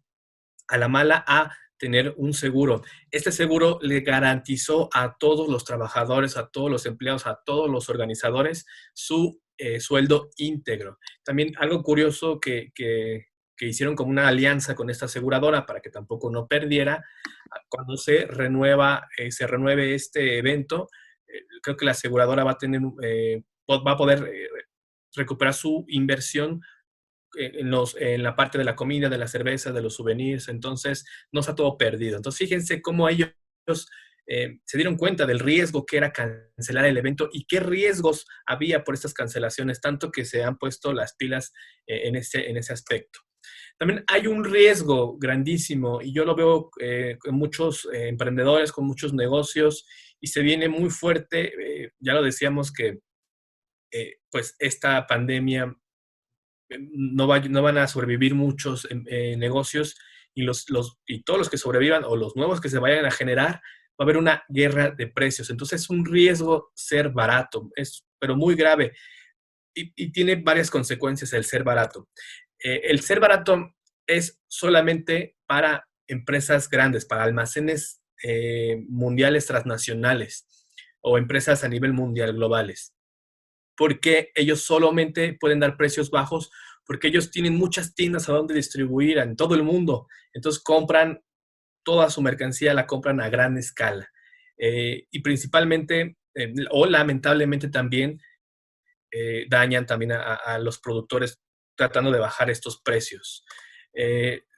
a la mala a tener un seguro. Este seguro le garantizó a todos los trabajadores, a todos los empleados, a todos los organizadores su sueldo íntegro. También algo curioso que hicieron como una alianza con esta aseguradora para que tampoco no perdiera, cuando se renueve este evento, creo que la aseguradora va a poder recuperar su inversión en la parte de la comida, de la cerveza, de los souvenirs. Entonces no está todo perdido. Entonces fíjense cómo ellos se dieron cuenta del riesgo que era cancelar el evento y qué riesgos había por estas cancelaciones, tanto que se han puesto las pilas en ese aspecto. También hay un riesgo grandísimo y yo lo veo con muchos emprendedores, con muchos negocios, y se viene muy fuerte. Ya lo decíamos que pues esta pandemia no van a sobrevivir muchos negocios, y todos los que sobrevivan o los nuevos que se vayan a generar, va a haber una guerra de precios. Entonces es un riesgo ser barato, pero muy grave, y tiene varias consecuencias el ser barato. El ser barato es solamente para empresas grandes, para almacenes mundiales transnacionales o empresas a nivel mundial globales, porque ellos solamente pueden dar precios bajos, porque ellos tienen muchas tiendas a donde distribuir en todo el mundo. Entonces compran toda su mercancía, la compran a gran escala. Y principalmente, o lamentablemente también, dañan también a los productores tratando de bajar estos precios.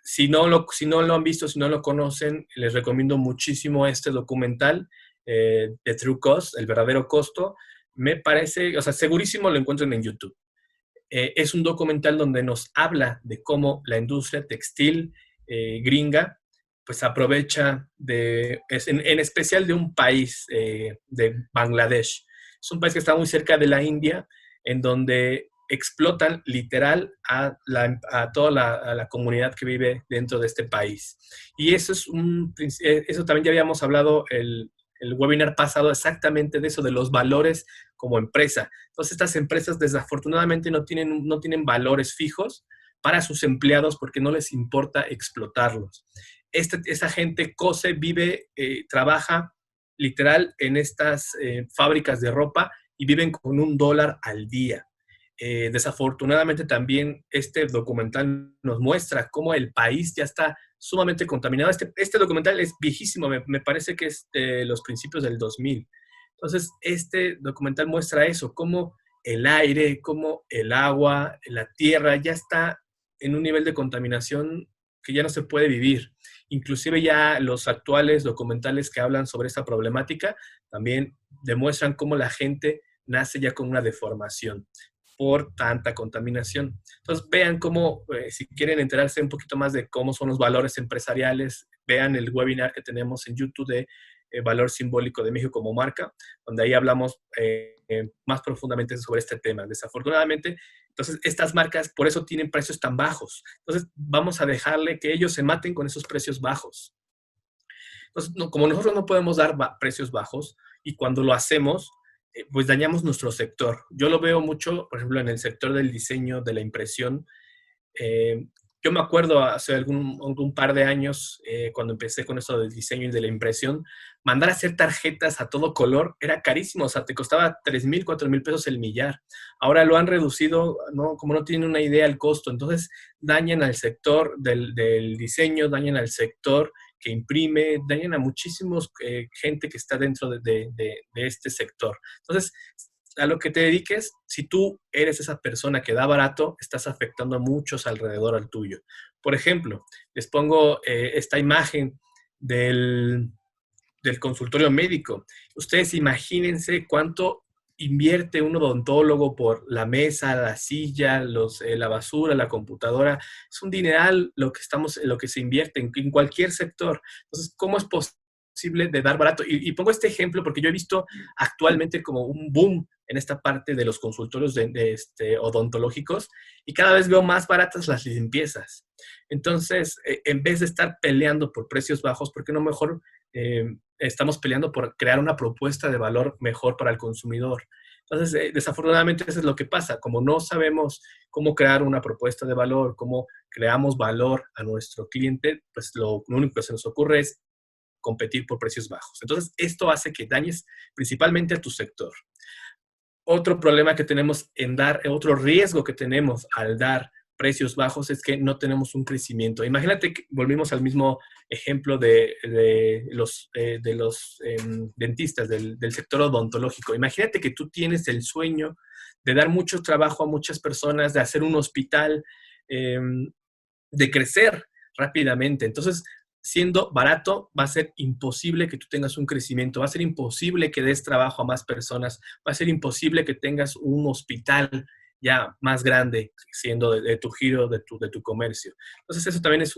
Si no lo han visto, si no lo conocen, les recomiendo muchísimo este documental, The True Cost, el verdadero costo. Me parece, o sea, segurísimo lo encuentran en YouTube. Es un documental donde nos habla de cómo la industria textil gringa pues aprovecha en especial de un país, de Bangladesh. Es un país que está muy cerca de la India, en donde explotan literal a toda la comunidad que vive dentro de este país. Y eso también ya habíamos hablado el webinar pasado, exactamente de eso, de los valores como empresa. Entonces estas empresas desafortunadamente no tienen valores fijos para sus empleados porque no les importa explotarlos. Esa gente cose, vive, trabaja literal en estas fábricas de ropa y viven con $1 al día. Desafortunadamente también este documental nos muestra cómo el país ya está sumamente contaminado. Este documental es viejísimo, me parece que es de los principios del 2000. Entonces, este documental muestra eso, cómo el aire, cómo el agua, la tierra ya está en un nivel de contaminación que ya no se puede vivir. Inclusive ya los actuales documentales que hablan sobre esta problemática también demuestran cómo la gente nace ya con una deformación por tanta contaminación. Entonces, vean cómo, si quieren enterarse un poquito más de cómo son los valores empresariales, vean el webinar que tenemos en YouTube de Valor Simbólico de México como Marca, donde ahí hablamos más profundamente sobre este tema. Desafortunadamente, entonces, estas marcas por eso tienen precios tan bajos. Entonces, vamos a dejarle que ellos se maten con esos precios bajos. Entonces, como nosotros no podemos dar precios bajos, y cuando lo hacemos, pues dañamos nuestro sector. Yo lo veo mucho, por ejemplo, en el sector del diseño, de la impresión. Yo me acuerdo hace algún par de años, cuando empecé con esto del diseño y de la impresión, mandar a hacer tarjetas a todo color era carísimo, o sea, te costaba 3,000, 4,000 pesos el millar. Ahora lo han reducido, ¿no? Como no tienen una idea del costo, entonces dañan al sector del diseño, dañan al sector que imprime, dañan a muchísimos gente que está dentro de este sector. Entonces, a lo que te dediques, si tú eres esa persona que da barato, estás afectando a muchos alrededor al tuyo. Por ejemplo, les pongo esta imagen del consultorio médico. Ustedes imagínense cuánto invierte un odontólogo por la mesa, la silla, la basura, la computadora. Es un dineral lo que se invierte en cualquier sector. Entonces, ¿cómo es posible posible de dar barato. Y pongo este ejemplo porque yo he visto actualmente como un boom en esta parte de los consultorios odontológicos y cada vez veo más baratas las limpiezas. Entonces, en vez de estar peleando por precios bajos, ¿por qué no mejor estamos peleando por crear una propuesta de valor mejor para el consumidor? Entonces, desafortunadamente eso es lo que pasa. Como no sabemos cómo crear una propuesta de valor, cómo creamos valor a nuestro cliente, pues lo único que se nos ocurre es competir por precios bajos. Entonces, esto hace que dañes principalmente a tu sector. Otro problema que tenemos otro riesgo que tenemos al dar precios bajos es que no tenemos un crecimiento. Imagínate que volvimos al mismo ejemplo de los dentistas del sector odontológico. Imagínate que tú tienes el sueño de dar mucho trabajo a muchas personas, de hacer un hospital, de crecer rápidamente. Entonces, siendo barato, va a ser imposible que tú tengas un crecimiento, va a ser imposible que des trabajo a más personas, va a ser imposible que tengas un hospital ya más grande, siendo de tu giro, de tu comercio. Entonces, eso también es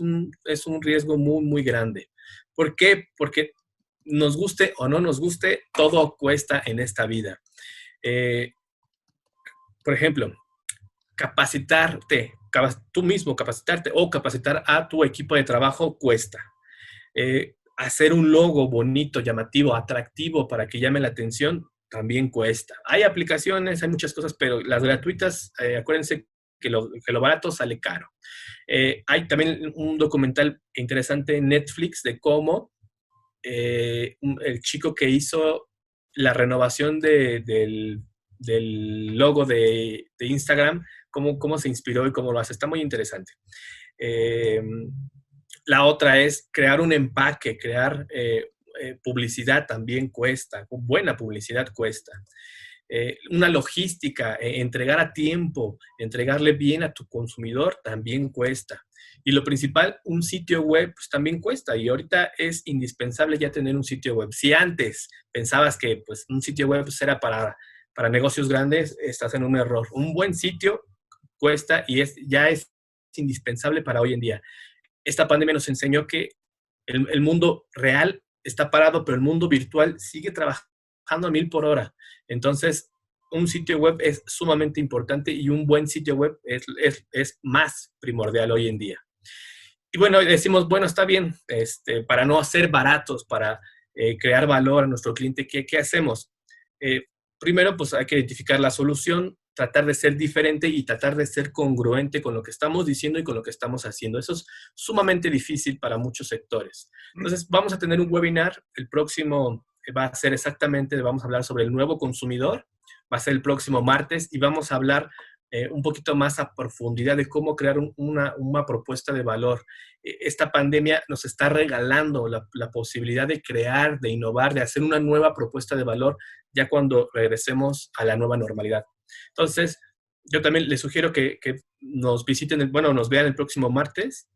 un riesgo muy, muy grande. ¿Por qué? Porque nos guste o no nos guste, todo cuesta en esta vida. Por ejemplo, tú mismo capacitarte o capacitar a tu equipo de trabajo cuesta. Hacer un logo bonito, llamativo, atractivo para que llame la atención, también cuesta. Hay aplicaciones, hay muchas cosas, pero las gratuitas, acuérdense que lo barato sale caro. Hay también un documental interesante en Netflix de cómo el chico que hizo la renovación del logo de Instagram, cómo se inspiró y cómo lo hace. Está muy interesante. La otra es crear un empaque, crear publicidad también cuesta, buena publicidad cuesta. Una logística, entregar a tiempo, entregarle bien a tu consumidor también cuesta. Y lo principal, un sitio web pues, también cuesta. Y ahorita es indispensable ya tener un sitio web. Si antes pensabas que pues, un sitio web pues, era para negocios grandes, estás en un error. Un buen sitio cuesta y ya es indispensable para hoy en día. Esta pandemia nos enseñó que el mundo real está parado, pero el mundo virtual sigue trabajando a 1000 por hora. Entonces, un sitio web es sumamente importante y un buen sitio web es más primordial hoy en día. Y bueno, decimos, bueno, está bien, para no ser baratos, para crear valor a nuestro cliente, ¿qué hacemos? Primero, pues hay que identificar la solución, tratar de ser diferente y tratar de ser congruente con lo que estamos diciendo y con lo que estamos haciendo. Eso es sumamente difícil para muchos sectores. Entonces, vamos a tener un webinar. El próximo va a ser vamos a hablar sobre el nuevo consumidor. Va a ser el próximo martes y vamos a hablar un poquito más a profundidad de cómo crear una propuesta de valor. Esta pandemia nos está regalando la posibilidad de crear, de innovar, de hacer una nueva propuesta de valor ya cuando regresemos a la nueva normalidad. Entonces, yo también les sugiero que nos visiten, nos vean el próximo martes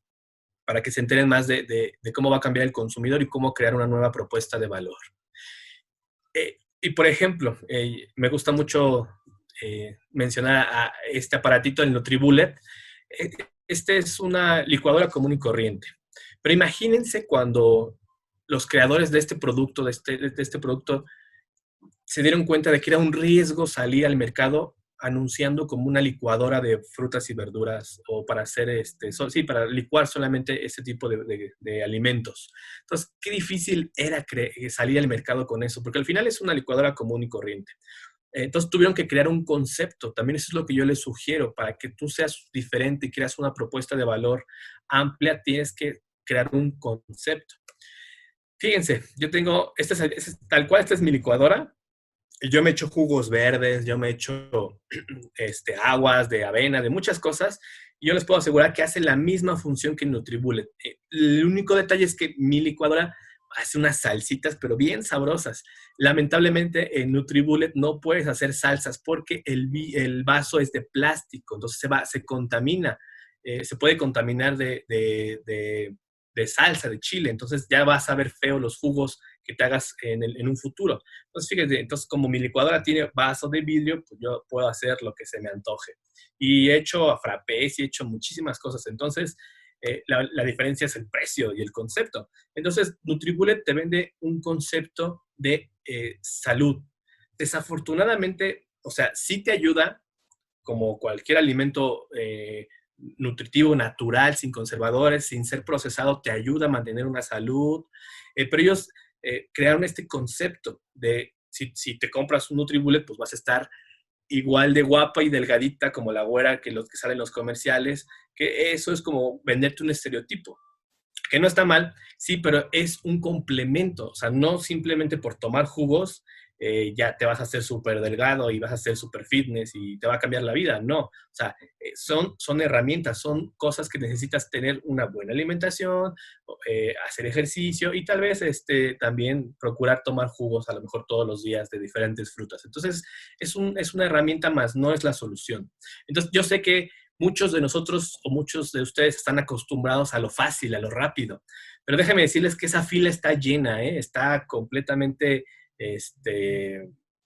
para que se enteren más de cómo va a cambiar el consumidor y cómo crear una nueva propuesta de valor. Y, por ejemplo, me gusta mucho mencionar a este aparatito, el NutriBullet. Este es una licuadora común y corriente. Pero imagínense cuando los creadores de este producto, de este producto, se dieron cuenta de que era un riesgo salir al mercado anunciando como una licuadora de frutas y verduras o para hacer para licuar solamente ese tipo de alimentos. Entonces, qué difícil era salir al mercado con eso, porque al final es una licuadora común y corriente. Entonces tuvieron que crear un concepto. También eso es lo que yo les sugiero. Para que tú seas diferente y creas una propuesta de valor amplia, tienes que crear un concepto. Fíjense, yo tengo, tal cual, esta es mi licuadora. Yo me echo jugos verdes, yo me echo aguas de avena, de muchas cosas. Y yo les puedo asegurar que hace la misma función que el NutriBullet. El único detalle es que mi licuadora hace unas salsitas, pero bien sabrosas. Lamentablemente, en NutriBullet no puedes hacer salsas porque el vaso es de plástico, entonces se contamina, se puede contaminar de salsa, de chile, entonces ya vas a ver feo los jugos que te hagas en un futuro. Entonces, fíjate, como mi licuadora tiene vaso de vidrio, pues yo puedo hacer lo que se me antoje. Y he hecho frappés y he hecho muchísimas cosas. Entonces, la diferencia es el precio y el concepto. Entonces, NutriBullet te vende un concepto de salud. Desafortunadamente, o sea, sí te ayuda, como cualquier alimento nutritivo, natural, sin conservadores, sin ser procesado, te ayuda a mantener una salud. Pero ellos crearon este concepto de si te compras un NutriBullet, pues vas a estar igual de guapa y delgadita como la güera que los que salen en los comerciales, que eso es como venderte un estereotipo, que no está mal, sí, pero es un complemento, o sea, no simplemente por tomar jugos ya te vas a hacer súper delgado y vas a hacer súper fitness y te va a cambiar la vida, no, o sea, son herramientas, son cosas que necesitas tener una buena alimentación, hacer ejercicio y tal vez también procurar tomar jugos a lo mejor todos los días de diferentes frutas. Entonces, es una herramienta más, no es la solución. Entonces, yo sé que muchos de nosotros o muchos de ustedes están acostumbrados a lo fácil, a lo rápido. Pero déjenme decirles que esa fila está llena, está completamente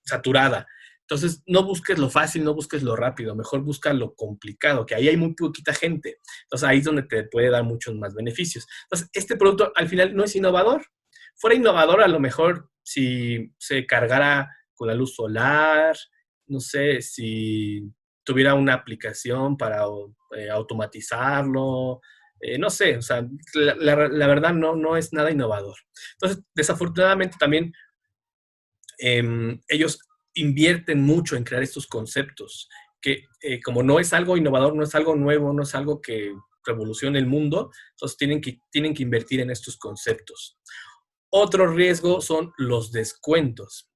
saturada. Entonces, no busques lo fácil, no busques lo rápido, mejor busca lo complicado, que ahí hay muy poquita gente. Entonces, ahí es donde te puede dar muchos más beneficios. Entonces, este producto al final no es innovador. Fuera innovador, a lo mejor si se cargara con la luz solar, no sé, si tuviera una aplicación para automatizarlo, no sé, o sea, la verdad no es nada innovador. Entonces, desafortunadamente también ellos invierten mucho en crear estos conceptos, que como no es algo innovador, no es algo nuevo, no es algo que revolucione el mundo, entonces tienen que invertir en estos conceptos. Otro riesgo son los descuentos.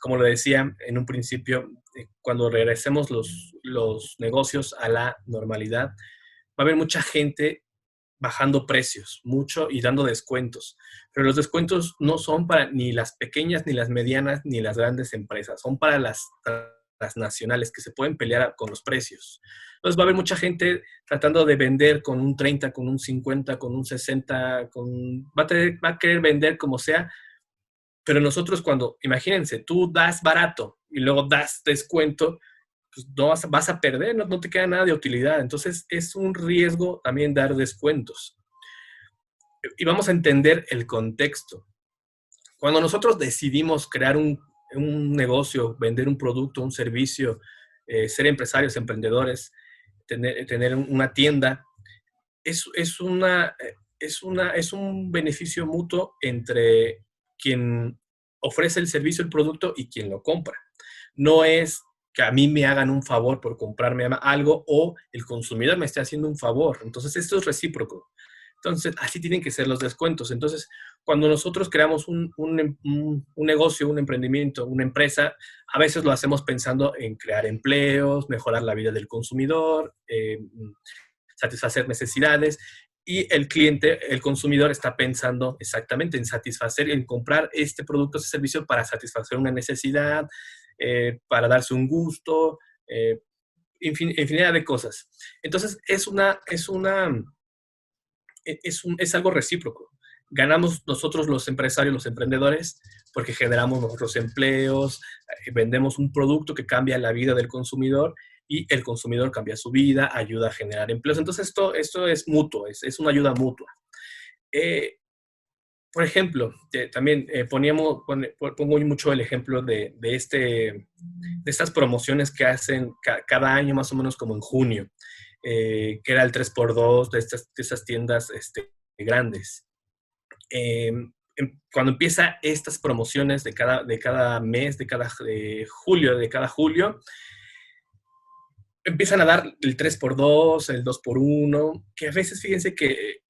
Como lo decía en un principio, cuando regresemos los negocios a la normalidad, va a haber mucha gente bajando precios, mucho y dando descuentos. Pero los descuentos no son para ni las pequeñas, ni las medianas, ni las grandes empresas. Son para las nacionales que se pueden pelear con los precios. Entonces va a haber mucha gente tratando de vender con un 30, con un 50, con un 60, va a querer vender como sea, pero nosotros imagínense, tú das barato y luego das descuento, pues no vas a perder, no te queda nada de utilidad. Entonces es un riesgo también dar descuentos. Y vamos a entender el contexto. Cuando nosotros decidimos crear un negocio, vender un producto, un servicio, ser empresarios, emprendedores, tener una tienda, es un beneficio mutuo entre quien ofrece el servicio, el producto y quien lo compra. No es que a mí me hagan un favor por comprarme algo o el consumidor me esté haciendo un favor. Entonces, esto es recíproco. Entonces, así tienen que ser los descuentos. Entonces, cuando nosotros creamos un negocio, un emprendimiento, una empresa, a veces lo hacemos pensando en crear empleos, mejorar la vida del consumidor, satisfacer necesidades, y el cliente, el consumidor, está pensando exactamente en satisfacer, en comprar este producto, este servicio para satisfacer una necesidad, para darse un gusto, infinidad de cosas. Entonces, es algo recíproco. Ganamos nosotros los empresarios, los emprendedores, porque generamos nosotros empleos, vendemos un producto que cambia la vida del consumidor y el consumidor cambia su vida, ayuda a generar empleos. Entonces, esto es mutuo, es una ayuda mutua. Por ejemplo, también pongo mucho el ejemplo de estas promociones que hacen cada año, más o menos como en junio, que era el 3x2 de estas tiendas grandes. Cuando empieza estas promociones de cada mes, de cada julio, empiezan a dar el 3x2, el 2x1, que a veces, fíjense que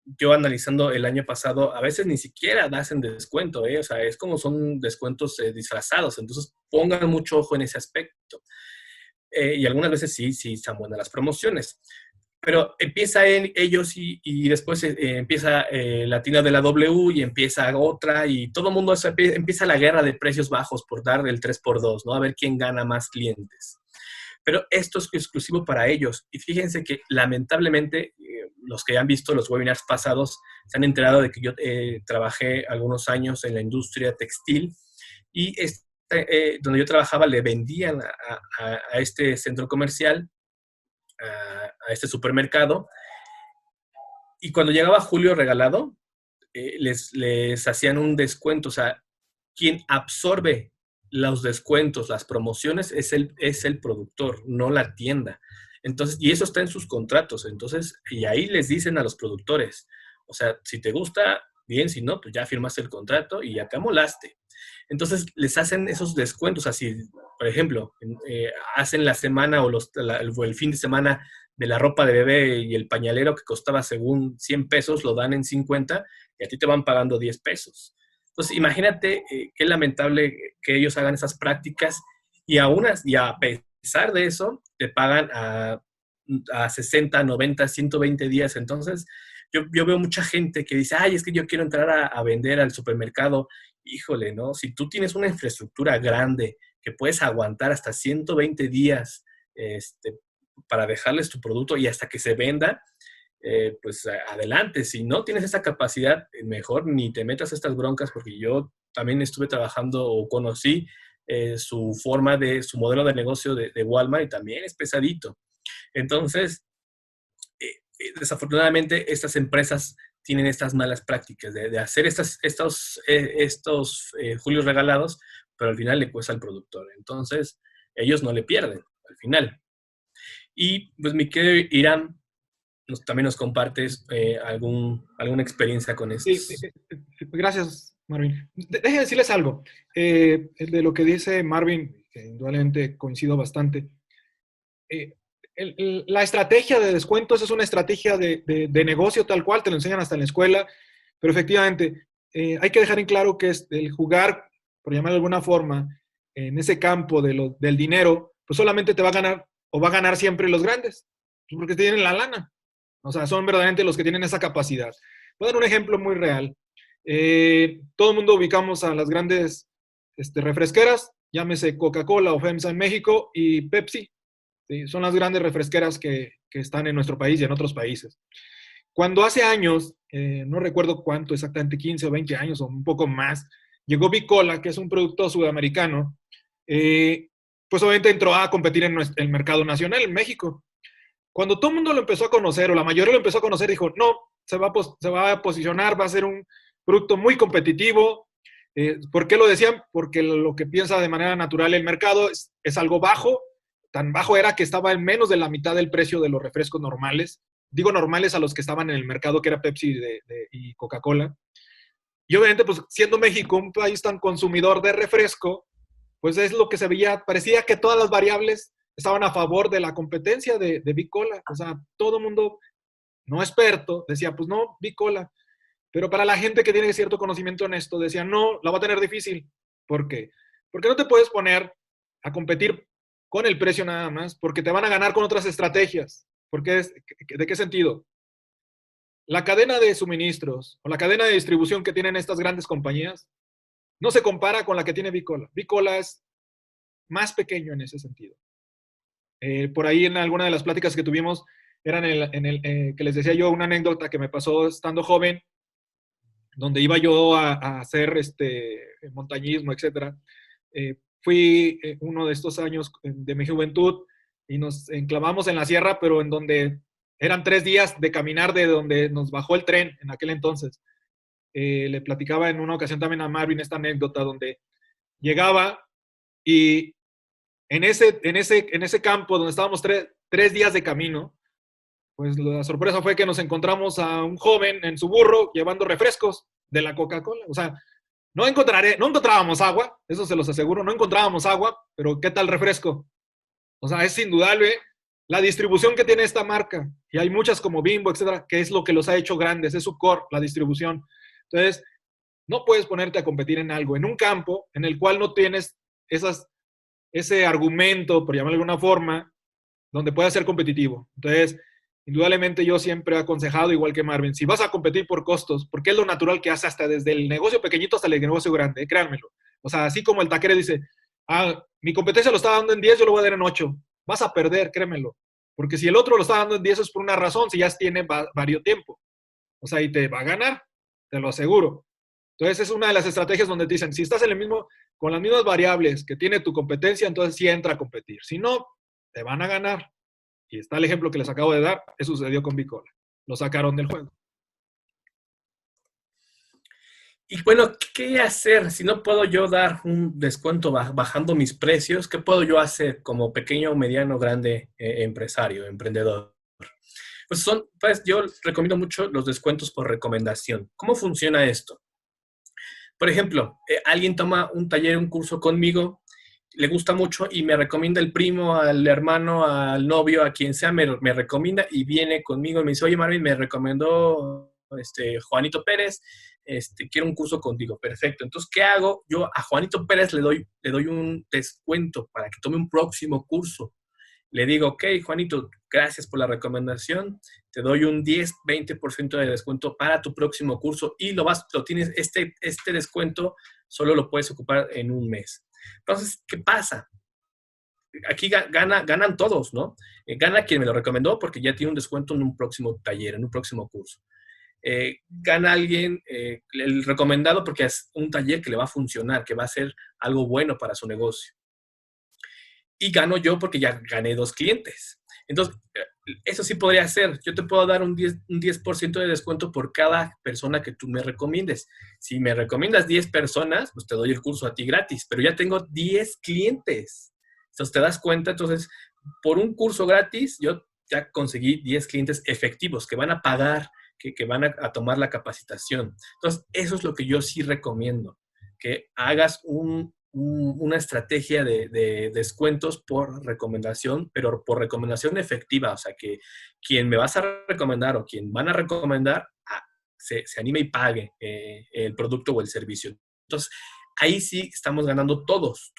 yo analizando el año pasado, a veces ni siquiera hacen descuento, o sea, es como son descuentos disfrazados, entonces pongan mucho ojo en ese aspecto. Y algunas veces sí están buenas las promociones. Pero empieza ellos y después empieza la tienda de la W y empieza otra y todo el mundo empieza la guerra de precios bajos por dar el 3x2, ¿no? A ver quién gana más clientes. Pero esto es exclusivo para ellos. Y fíjense que lamentablemente los que han visto los webinars pasados se han enterado de que yo trabajé algunos años en la industria textil y donde yo trabajaba le vendían a este centro comercial, a este supermercado, Y cuando llegaba Julio Regalado, les hacían un descuento. O sea, quien absorbe los descuentos, las promociones, es el productor, no la tienda. Entonces, y eso está en sus contratos. Entonces, y ahí les dicen a los productores, o sea, si te gusta, bien, si no, pues ya firmaste el contrato y ya te amolaste. Entonces, les hacen esos descuentos. Así, por ejemplo, hacen la semana o el fin de semana de la ropa de bebé y el pañalero que costaba según 100 pesos, lo dan en 50 y a ti te van pagando 10 pesos. Entonces, imagínate qué lamentable que ellos hagan esas prácticas y a pesar de eso, te pagan a 60, 90, 120 días. Entonces, yo veo mucha gente que dice, ay, es que yo quiero entrar a vender al supermercado. Híjole, ¿no? Si tú tienes una infraestructura grande que puedes aguantar hasta 120 días para dejarles tu producto y hasta que se venda, pues adelante. Si no tienes esa capacidad, mejor ni te metas a estas broncas, porque yo también estuve trabajando o conocí su modelo de negocio de Walmart y también es pesadito. Entonces, desafortunadamente, estas empresas tienen estas malas prácticas de hacer estos Julios regalados, pero al final le cuesta al productor. Entonces, ellos no le pierden al final. Y pues mi querido Irán, también nos compartes alguna experiencia con esto. Sí, gracias, Marvin. Déjenme decirles algo. De lo que dice Marvin, que indudablemente coincido bastante. La estrategia de descuentos es una estrategia de negocio tal cual, te lo enseñan hasta en la escuela, pero efectivamente hay que dejar en claro que es el jugar, por llamarlo de alguna forma, en ese campo del dinero, pues solamente te va a ganar o va a ganar siempre los grandes, porque tienen la lana. O sea, son verdaderamente los que tienen esa capacidad. Voy a dar un ejemplo muy real. Todo el mundo ubicamos a las grandes refresqueras, llámese Coca-Cola o FEMSA en México y Pepsi. ¿Sí? Son las grandes refresqueras que están en nuestro país y en otros países. Cuando hace años, no recuerdo cuánto exactamente, 15 o 20 años o un poco más, llegó Bicola, que es un producto sudamericano, pues obviamente entró a competir en el mercado nacional, en México. Cuando todo el mundo lo empezó a conocer, o la mayoría lo empezó a conocer, dijo, no, se va a posicionar, va a ser un producto muy competitivo. ¿Por qué lo decían? Porque lo que piensa de manera natural el mercado es algo bajo. Tan bajo era que estaba en menos de la mitad del precio de los refrescos normales. Digo normales a los que estaban en el mercado, que era Pepsi y Coca-Cola. Y obviamente, pues siendo México un país tan consumidor de refresco, pues es lo que se veía, parecía que todas las variables estaban a favor de la competencia de Bicola. O sea, todo el mundo no experto decía, pues no, Bicola. Pero para la gente que tiene cierto conocimiento en esto, decía, no, la va a tener difícil. ¿Por qué? Porque no te puedes poner a competir con el precio nada más, porque te van a ganar con otras estrategias. ¿De qué sentido? La cadena de suministros o la cadena de distribución que tienen estas grandes compañías no se compara con la que tiene Bicola. Bicola es más pequeño en ese sentido. Por ahí en alguna de las pláticas que tuvimos, eran que les decía yo una anécdota que me pasó estando joven, donde iba yo a hacer montañismo, etc. Fui uno de estos años de mi juventud y nos enclavamos en la sierra, pero en donde eran 3 días de caminar de donde nos bajó el tren en aquel entonces. Le platicaba en una ocasión también a Marvin esta anécdota donde llegaba y en ese campo donde estábamos 3 días de camino, pues la sorpresa fue que nos encontramos a un joven en su burro llevando refrescos de la Coca-Cola. O sea, no encontrábamos agua, eso se los aseguro, no encontrábamos agua, pero ¿qué tal refresco? O sea, es indudable la distribución que tiene esta marca, y hay muchas como Bimbo, etcétera, que es lo que los ha hecho grandes, es su core, la distribución. Entonces, no puedes ponerte a competir en algo, en un campo en el cual no tienes ese argumento, por llamarlo de alguna forma, donde puedas ser competitivo. Entonces, indudablemente yo siempre he aconsejado, igual que Marvin, si vas a competir por costos, porque es lo natural que hace hasta desde el negocio pequeñito hasta el negocio grande, créanmelo. O sea, así como el taquero dice, mi competencia lo está dando en 10, yo lo voy a dar en 8. Vas a perder, créemelo. Porque si el otro lo está dando en 10 es por una razón, si ya tiene varios tiempo. O sea, y te va a ganar, te lo aseguro. Entonces, es una de las estrategias donde te dicen, si estás con las mismas variables que tiene tu competencia, entonces sí entra a competir. Si no, te van a ganar. Y está el ejemplo que les acabo de dar, eso sucedió con Bicola. Lo sacaron del juego. Y bueno, ¿qué hacer si no puedo yo dar un descuento bajando mis precios? ¿Qué puedo yo hacer como pequeño, mediano, grande empresario, emprendedor? Pues yo recomiendo mucho los descuentos por recomendación. ¿Cómo funciona esto? Por ejemplo, alguien toma un taller, un curso conmigo, le gusta mucho y me recomienda el primo, al hermano, al novio, a quien sea, me recomienda y viene conmigo y me dice, oye Marvin, me recomendó Juanito Pérez, quiero un curso contigo. Perfecto. Entonces, ¿qué hago? Yo a Juanito Pérez le doy un descuento para que tome un próximo curso. Le digo, ok, Juanito, gracias por la recomendación, te doy un 10-20% de descuento para tu próximo curso y lo tienes, este descuento solo lo puedes ocupar en un mes. Entonces, ¿qué pasa? Aquí ganan todos, ¿no? Gana quien me lo recomendó porque ya tiene un descuento en un próximo taller, en un próximo curso. Gana alguien, el recomendado porque es un taller que le va a funcionar, que va a ser algo bueno para su negocio. Y gano yo porque ya gané 2 clientes. Entonces, eso sí podría ser. Yo te puedo dar un 10% de descuento por cada persona que tú me recomiendes. Si me recomiendas 10 personas, pues te doy el curso a ti gratis, pero ya tengo 10 clientes. Entonces, te das cuenta, entonces, por un curso gratis, yo ya conseguí 10 clientes efectivos que van a pagar, que van a tomar la capacitación. Entonces, eso es lo que yo sí recomiendo, que hagas una estrategia de descuentos por recomendación, pero por recomendación efectiva, o sea, que quien me vas a recomendar o quien van a recomendar se anime y pague el producto o el servicio. Entonces, ahí sí estamos ganando todos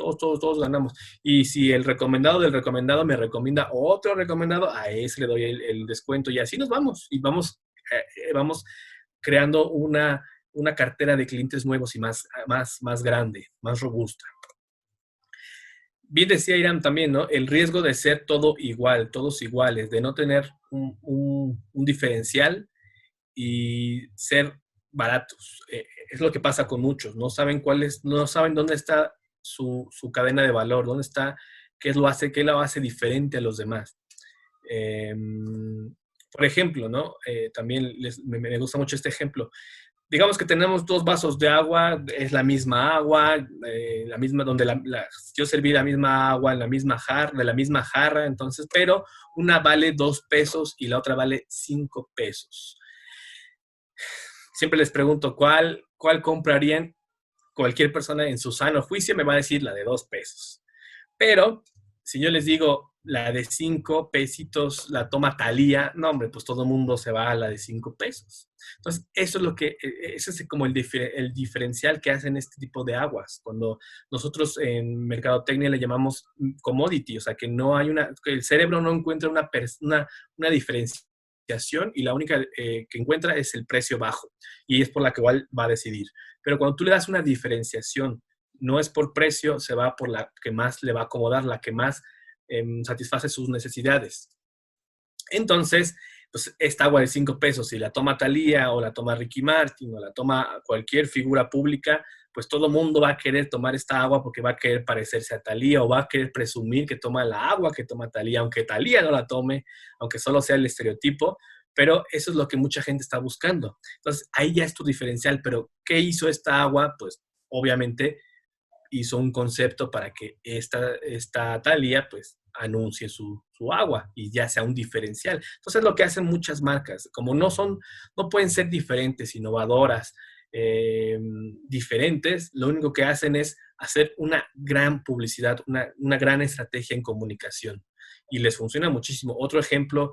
ganamos. Y si el recomendado del recomendado me recomienda otro recomendado, a ese le doy el descuento y así nos vamos. Y vamos creando una cartera de clientes nuevos y más grande, más robusta. Bien decía Irán también, ¿no? El riesgo de ser todo igual, todos iguales, de no tener un diferencial y ser baratos. Es lo que pasa con muchos, no saben no saben dónde está su cadena de valor, dónde está, qué lo hace diferente a los demás. Por ejemplo, ¿no? También me gusta mucho este ejemplo. Digamos que tenemos 2 vasos de agua, es la misma agua, la misma, donde yo serví la misma agua en de la misma jarra, entonces, pero una vale 2 pesos y la otra vale 5 pesos. Siempre les pregunto, ¿cuál comprarían? Cualquier persona en su sano juicio me va a decir la de 2 pesos. Pero si yo les digo la de 5 pesitos la toma Thalía, no, hombre, pues todo el mundo se va a la de 5 pesos. Entonces, ese es como el diferencial que hacen este tipo de aguas. Cuando nosotros en mercadotecnia le llamamos commodity, o sea, que que el cerebro no encuentra una diferenciación y la única que encuentra es el precio bajo y es por la que igual va a decidir. Pero cuando tú le das una diferenciación, no es por precio, se va por la que más le va a acomodar, la que más satisface sus necesidades. Entonces, pues esta agua de 5 pesos, si la toma Thalía o la toma Ricky Martin o la toma cualquier figura pública, pues todo mundo va a querer tomar esta agua porque va a querer parecerse a Thalía o va a querer presumir que toma la agua que toma Thalía, aunque Thalía no la tome, aunque solo sea el estereotipo, pero eso es lo que mucha gente está buscando. Entonces, ahí ya es tu diferencial, pero ¿qué hizo esta agua? Pues obviamente hizo un concepto para que esta Thalía pues anuncie su agua y ya sea un diferencial. Entonces lo que hacen muchas marcas, como no pueden ser diferentes, innovadoras, diferentes, lo único que hacen es hacer una gran publicidad, una gran estrategia en comunicación y les funciona muchísimo. Otro ejemplo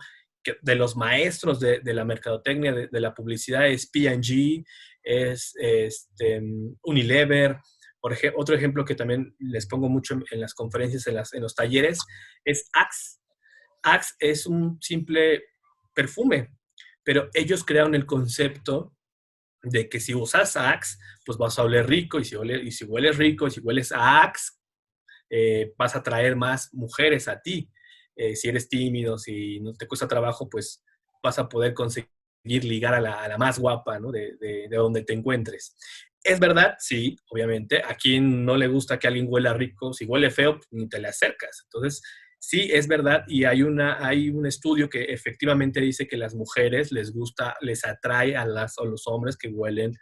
de los maestros de la mercadotecnia, de la publicidad es P&G, es Unilever. Otro ejemplo que también les pongo mucho en las conferencias, en los talleres, es Axe. Axe es un simple perfume, pero ellos crearon el concepto de que si usas Axe, pues vas a oler rico, y si hueles rico, y si hueles a Axe, vas a atraer más mujeres a ti. Si eres tímido, si no te cuesta trabajo, pues vas a poder conseguir ligar a la más guapa, ¿no? de donde te encuentres. ¿Es verdad? Sí, obviamente. ¿A quien no le gusta que alguien huela rico? Si huele feo, pues, ni te le acercas. Entonces, sí, es verdad. Y hay un estudio que efectivamente dice que las mujeres les atrae a los hombres que huelen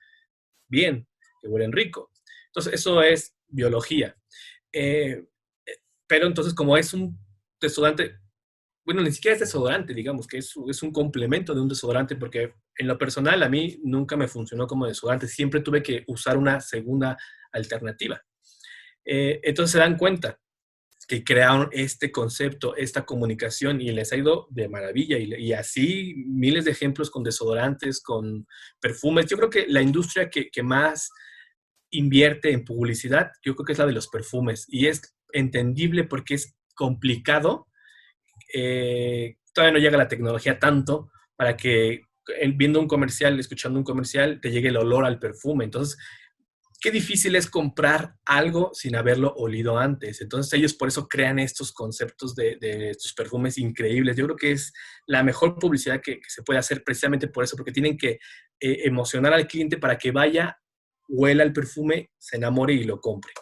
bien. que huelen rico. Entonces, eso es biología. Pero entonces, como es un desodorante, bueno, ni siquiera es desodorante, digamos, que es un complemento de un desodorante, porque en lo personal a mí nunca me funcionó como desodorante, siempre tuve que usar una segunda alternativa. Entonces se dan cuenta que crearon este concepto, esta comunicación, y les ha ido de maravilla, y así miles de ejemplos con desodorantes, con perfumes. Yo creo que la industria que más invierte en publicidad, yo creo que es la de los perfumes, y es entendible porque es complicado. Todavía no llega la tecnología tanto para que viendo un comercial, escuchando un comercial, te llegue el olor al perfume. Entonces, qué difícil es comprar algo sin haberlo olido antes. Entonces, ellos por eso crean estos conceptos de estos perfumes increíbles. Yo creo que es la mejor publicidad que se puede hacer precisamente por eso, porque tienen que emocionar al cliente para que vaya, huela el perfume, se enamore y lo compre.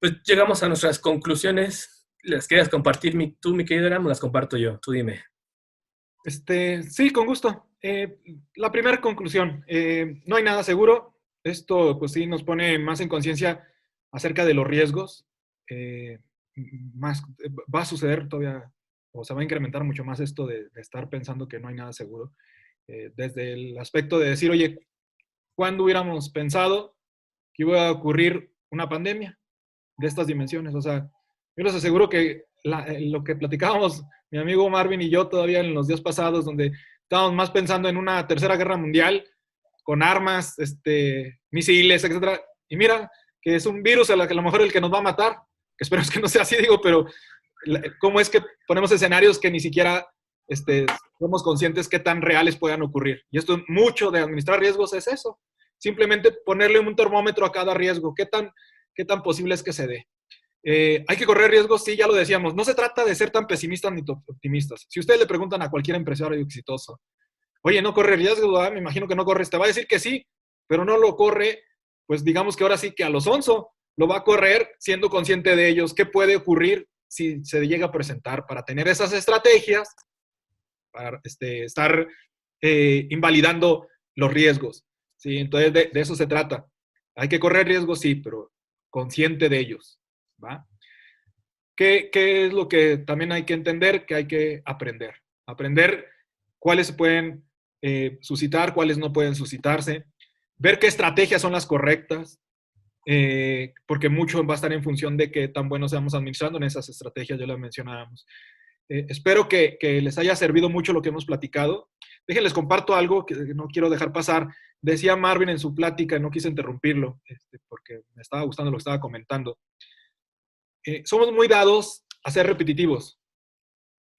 Pues llegamos a nuestras conclusiones. ¿Las quieres compartir tú, mi querido Aram, o las comparto yo? Tú dime. Sí, con gusto. La primera conclusión, no hay nada seguro. Esto, pues sí, nos pone más en conciencia acerca de los riesgos. Va a suceder todavía, o se va a incrementar mucho más esto de estar pensando que no hay nada seguro. Desde el aspecto de decir, oye, ¿cuándo hubiéramos pensado que iba a ocurrir una pandemia de estas dimensiones? O sea, yo les aseguro que lo que platicábamos mi amigo Marvin y yo todavía en los días pasados, donde estábamos más pensando en una tercera guerra mundial con armas, misiles, etcétera. Y mira, que es un virus a lo mejor el que nos va a matar, que esperemos que no sea así, digo, pero ¿cómo es que ponemos escenarios que ni siquiera somos conscientes qué tan reales puedan ocurrir? Y esto, mucho de administrar riesgos es eso. Simplemente ponerle un termómetro a cada riesgo. ¿Qué tan posible es que se dé? Hay que correr riesgos, sí, ya lo decíamos. No se trata de ser tan pesimistas ni optimistas. Si ustedes le preguntan a cualquier empresario exitoso, oye, ¿no corre riesgo? Me imagino que no corres. Te va a decir que sí, pero no lo corre, pues digamos que ahora sí que a lo sonso. Lo va a correr siendo consciente de ellos. ¿Qué puede ocurrir si se llega a presentar? Para tener esas estrategias, para estar invalidando los riesgos. ¿Sí? Entonces, de eso se trata. Hay que correr riesgos, sí, pero consciente de ellos. ¿Va? ¿Qué es lo que también hay que entender? Que hay que aprender. Aprender cuáles se pueden suscitar, cuáles no pueden suscitarse. Ver qué estrategias son las correctas, porque mucho va a estar en función de qué tan buenos seamos administrando en esas estrategias, ya lo mencionábamos. Espero que les haya servido mucho lo que hemos platicado. Déjenles comparto algo que no quiero dejar pasar. Decía Marvin en su plática, no quise interrumpirlo, porque me estaba gustando lo que estaba comentando. Somos muy dados a ser repetitivos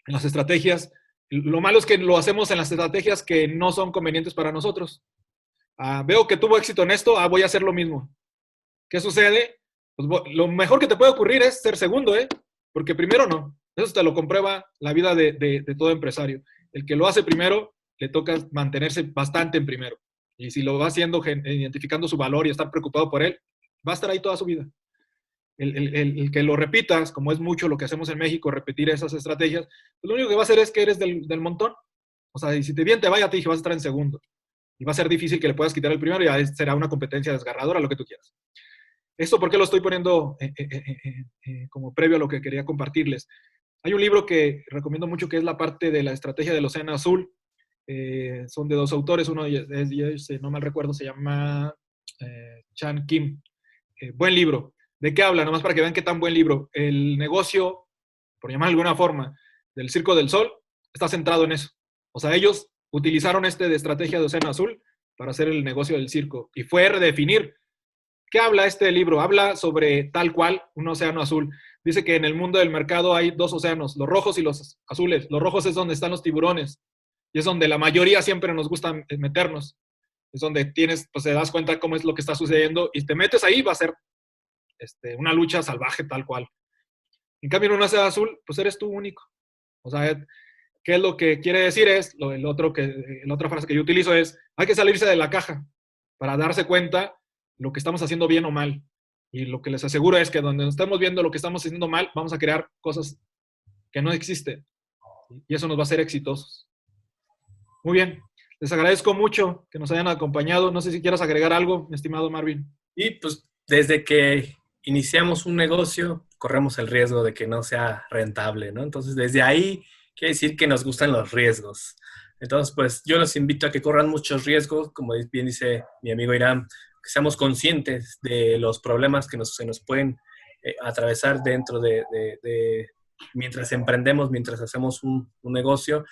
en las estrategias. Lo malo es que lo hacemos en las estrategias que no son convenientes para nosotros. Veo que tuvo éxito en esto, voy a hacer lo mismo. ¿Qué sucede? Pues, lo mejor que te puede ocurrir es ser segundo, porque primero no. Eso te lo comprueba la vida de todo empresario. El que lo hace primero, le toca mantenerse bastante en primero. Y si lo va haciendo, identificando su valor y estar preocupado por él, va a estar ahí toda su vida. El que lo repitas, como es mucho lo que hacemos en México, repetir esas estrategias, pues lo único que va a hacer es que eres del montón. O sea, y si bien te vaya, te dije, vas a estar en segundo. Y va a ser difícil que le puedas quitar el primero y ya será una competencia desgarradora, lo que tú quieras. ¿Esto por qué lo estoy poniendo como previo a lo que quería compartirles? Hay un libro que recomiendo mucho que es la parte de la estrategia del Océano Azul. Son de dos autores, uno es, no mal recuerdo, se llama Chan Kim. Buen libro. ¿De qué habla? Nomás para que vean qué tan buen libro. El negocio, por llamar de alguna forma, del Circo del Sol está centrado en eso. O sea, ellos utilizaron de estrategia de Océano Azul para hacer el negocio del circo. Y fue redefinir. ¿Qué habla este libro? Habla sobre tal cual un océano azul. Dice que en el mundo del mercado hay dos océanos, los rojos y los azules. Los rojos es donde están los tiburones. Y es donde la mayoría siempre nos gusta meternos. Es donde pues te das cuenta cómo es lo que está sucediendo y te metes ahí, va a ser una lucha salvaje tal cual. En cambio, en un océano azul, pues eres tú único. O sea, ¿qué es lo que quiere decir? La otra frase que yo utilizo es, hay que salirse de la caja para darse cuenta lo que estamos haciendo bien o mal. Y lo que les aseguro es que donde estemos viendo lo que estamos haciendo mal, vamos a crear cosas que no existen. Y eso nos va a hacer exitosos. Muy bien. Les agradezco mucho que nos hayan acompañado. No sé si quieras agregar algo, mi estimado Marvin. Y pues desde que iniciamos un negocio, corremos el riesgo de que no sea rentable, ¿no? Entonces, desde ahí quiere decir que nos gustan los riesgos. Entonces, pues yo los invito a que corran muchos riesgos, como bien dice mi amigo Irán, que seamos conscientes de los problemas que se nos pueden atravesar dentro mientras emprendemos, mientras hacemos un negocio,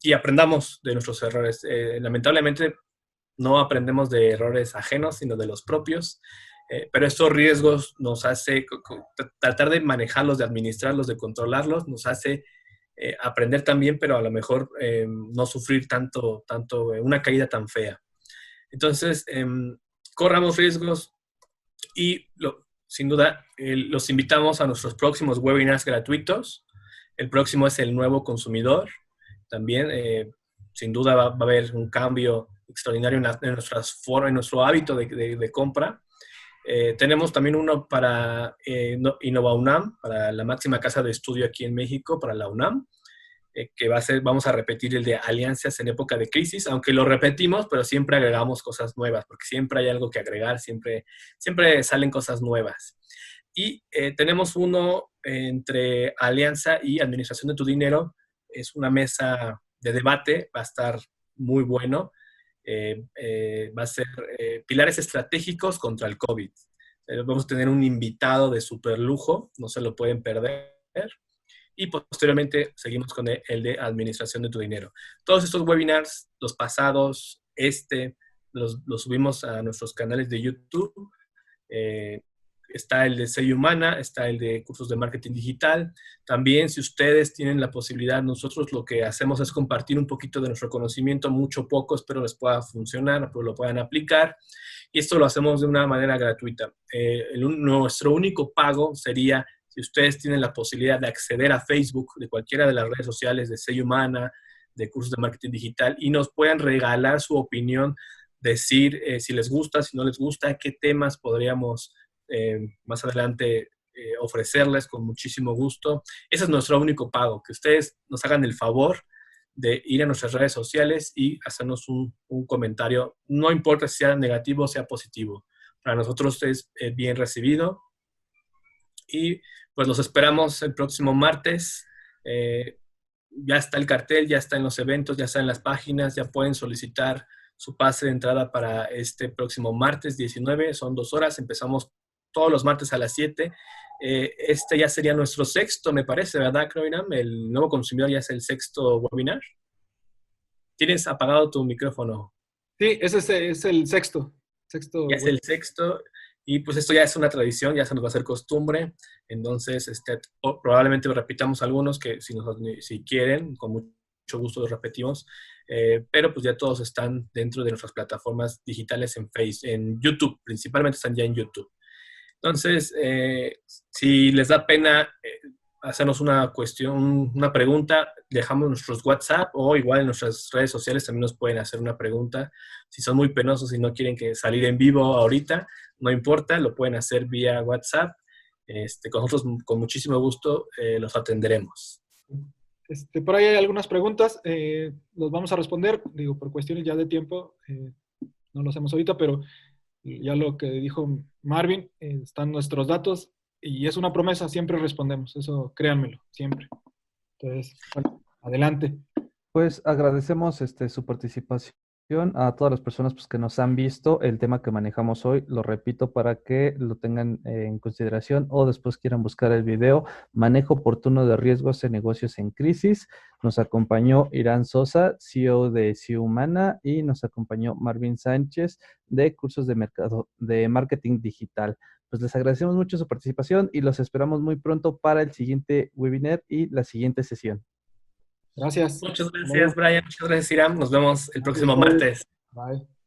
y aprendamos de nuestros errores. Lamentablemente, no aprendemos de errores ajenos, sino de los propios. Pero estos riesgos nos hace tratar de manejarlos, de administrarlos, de controlarlos, nos hace aprender también, pero a lo mejor no sufrir tanto una caída tan fea. Entonces, corramos riesgos y sin duda los invitamos a nuestros próximos webinars gratuitos. El próximo es el nuevo consumidor. También, sin duda, va a haber un cambio extraordinario en nuestro hábito de compra. Tenemos también uno para Innova UNAM, para la máxima casa de estudio aquí en México, para la UNAM, que vamos a repetir el de alianzas en época de crisis, aunque lo repetimos, pero siempre agregamos cosas nuevas, porque siempre hay algo que agregar, siempre salen cosas nuevas. Y tenemos uno entre alianza y administración de tu dinero, es una mesa de debate, va a estar muy bueno. Va a ser pilares estratégicos contra el COVID. Vamos a tener un invitado de super lujo, no se lo pueden perder. Y posteriormente seguimos con el de administración de tu dinero. Todos estos webinars, los pasados, los subimos a nuestros canales de YouTube. Está el de Sei Humana, está el de cursos de marketing digital. También, si ustedes tienen la posibilidad, nosotros lo que hacemos es compartir un poquito de nuestro conocimiento, mucho poco, espero les pueda funcionar, pero lo puedan aplicar. Y esto lo hacemos de una manera gratuita. Nuestro único pago sería si ustedes tienen la posibilidad de acceder a Facebook, de cualquiera de las redes sociales de Sei Humana, de cursos de marketing digital, y nos puedan regalar su opinión, decir si les gusta, si no les gusta, qué temas podríamos más adelante ofrecerles con muchísimo gusto. Ese es nuestro único pago, que ustedes nos hagan el favor de ir a nuestras redes sociales y hacernos un comentario. No importa si sea negativo o sea positivo. Para nosotros es bien recibido. Y pues los esperamos el próximo martes. Ya está el cartel, ya está en los eventos, ya está en las páginas, ya pueden solicitar su pase de entrada para este próximo martes 19. Son 2 horas, empezamos todos los martes a las 7. Este ya sería nuestro sexto, me parece, ¿verdad, Croinam? El nuevo consumidor ya es el sexto webinar. ¿Tienes apagado tu micrófono? Sí, ese es el sexto. Ya es el sexto. Y pues esto ya es una tradición, ya se nos va a hacer costumbre. Entonces, probablemente repitamos algunos que si quieren, con mucho gusto los repetimos. Pero pues ya todos están dentro de nuestras plataformas digitales en YouTube. Principalmente están ya en YouTube. Entonces, si les da pena hacernos una pregunta, dejamos nuestros WhatsApp o igual en nuestras redes sociales también nos pueden hacer una pregunta. Si son muy penosos y no quieren salir en vivo ahorita, no importa, lo pueden hacer vía WhatsApp. Con nosotros, con muchísimo gusto, los atenderemos. Por ahí hay algunas preguntas, los vamos a responder, digo, por cuestiones ya de tiempo, no lo hacemos ahorita, pero ya lo que dijo Marvin, están nuestros datos y es una promesa, siempre respondemos, eso créanmelo, siempre. Entonces, bueno, adelante. Pues agradecemos su participación a todas las personas pues, que nos han visto. El tema que manejamos hoy, lo repito para que lo tengan en consideración o después quieran buscar el video, manejo oportuno de riesgos en negocios en crisis. Nos acompañó Irán Sosa, CEO de Sei Humana, y nos acompañó Marvin Sánchez de cursos de marketing digital. Pues les agradecemos mucho su participación y los esperamos muy pronto para el siguiente webinar y la siguiente sesión. Gracias. Muchas gracias, Brian. Muchas gracias, Iram. Nos vemos el próximo martes. Bye.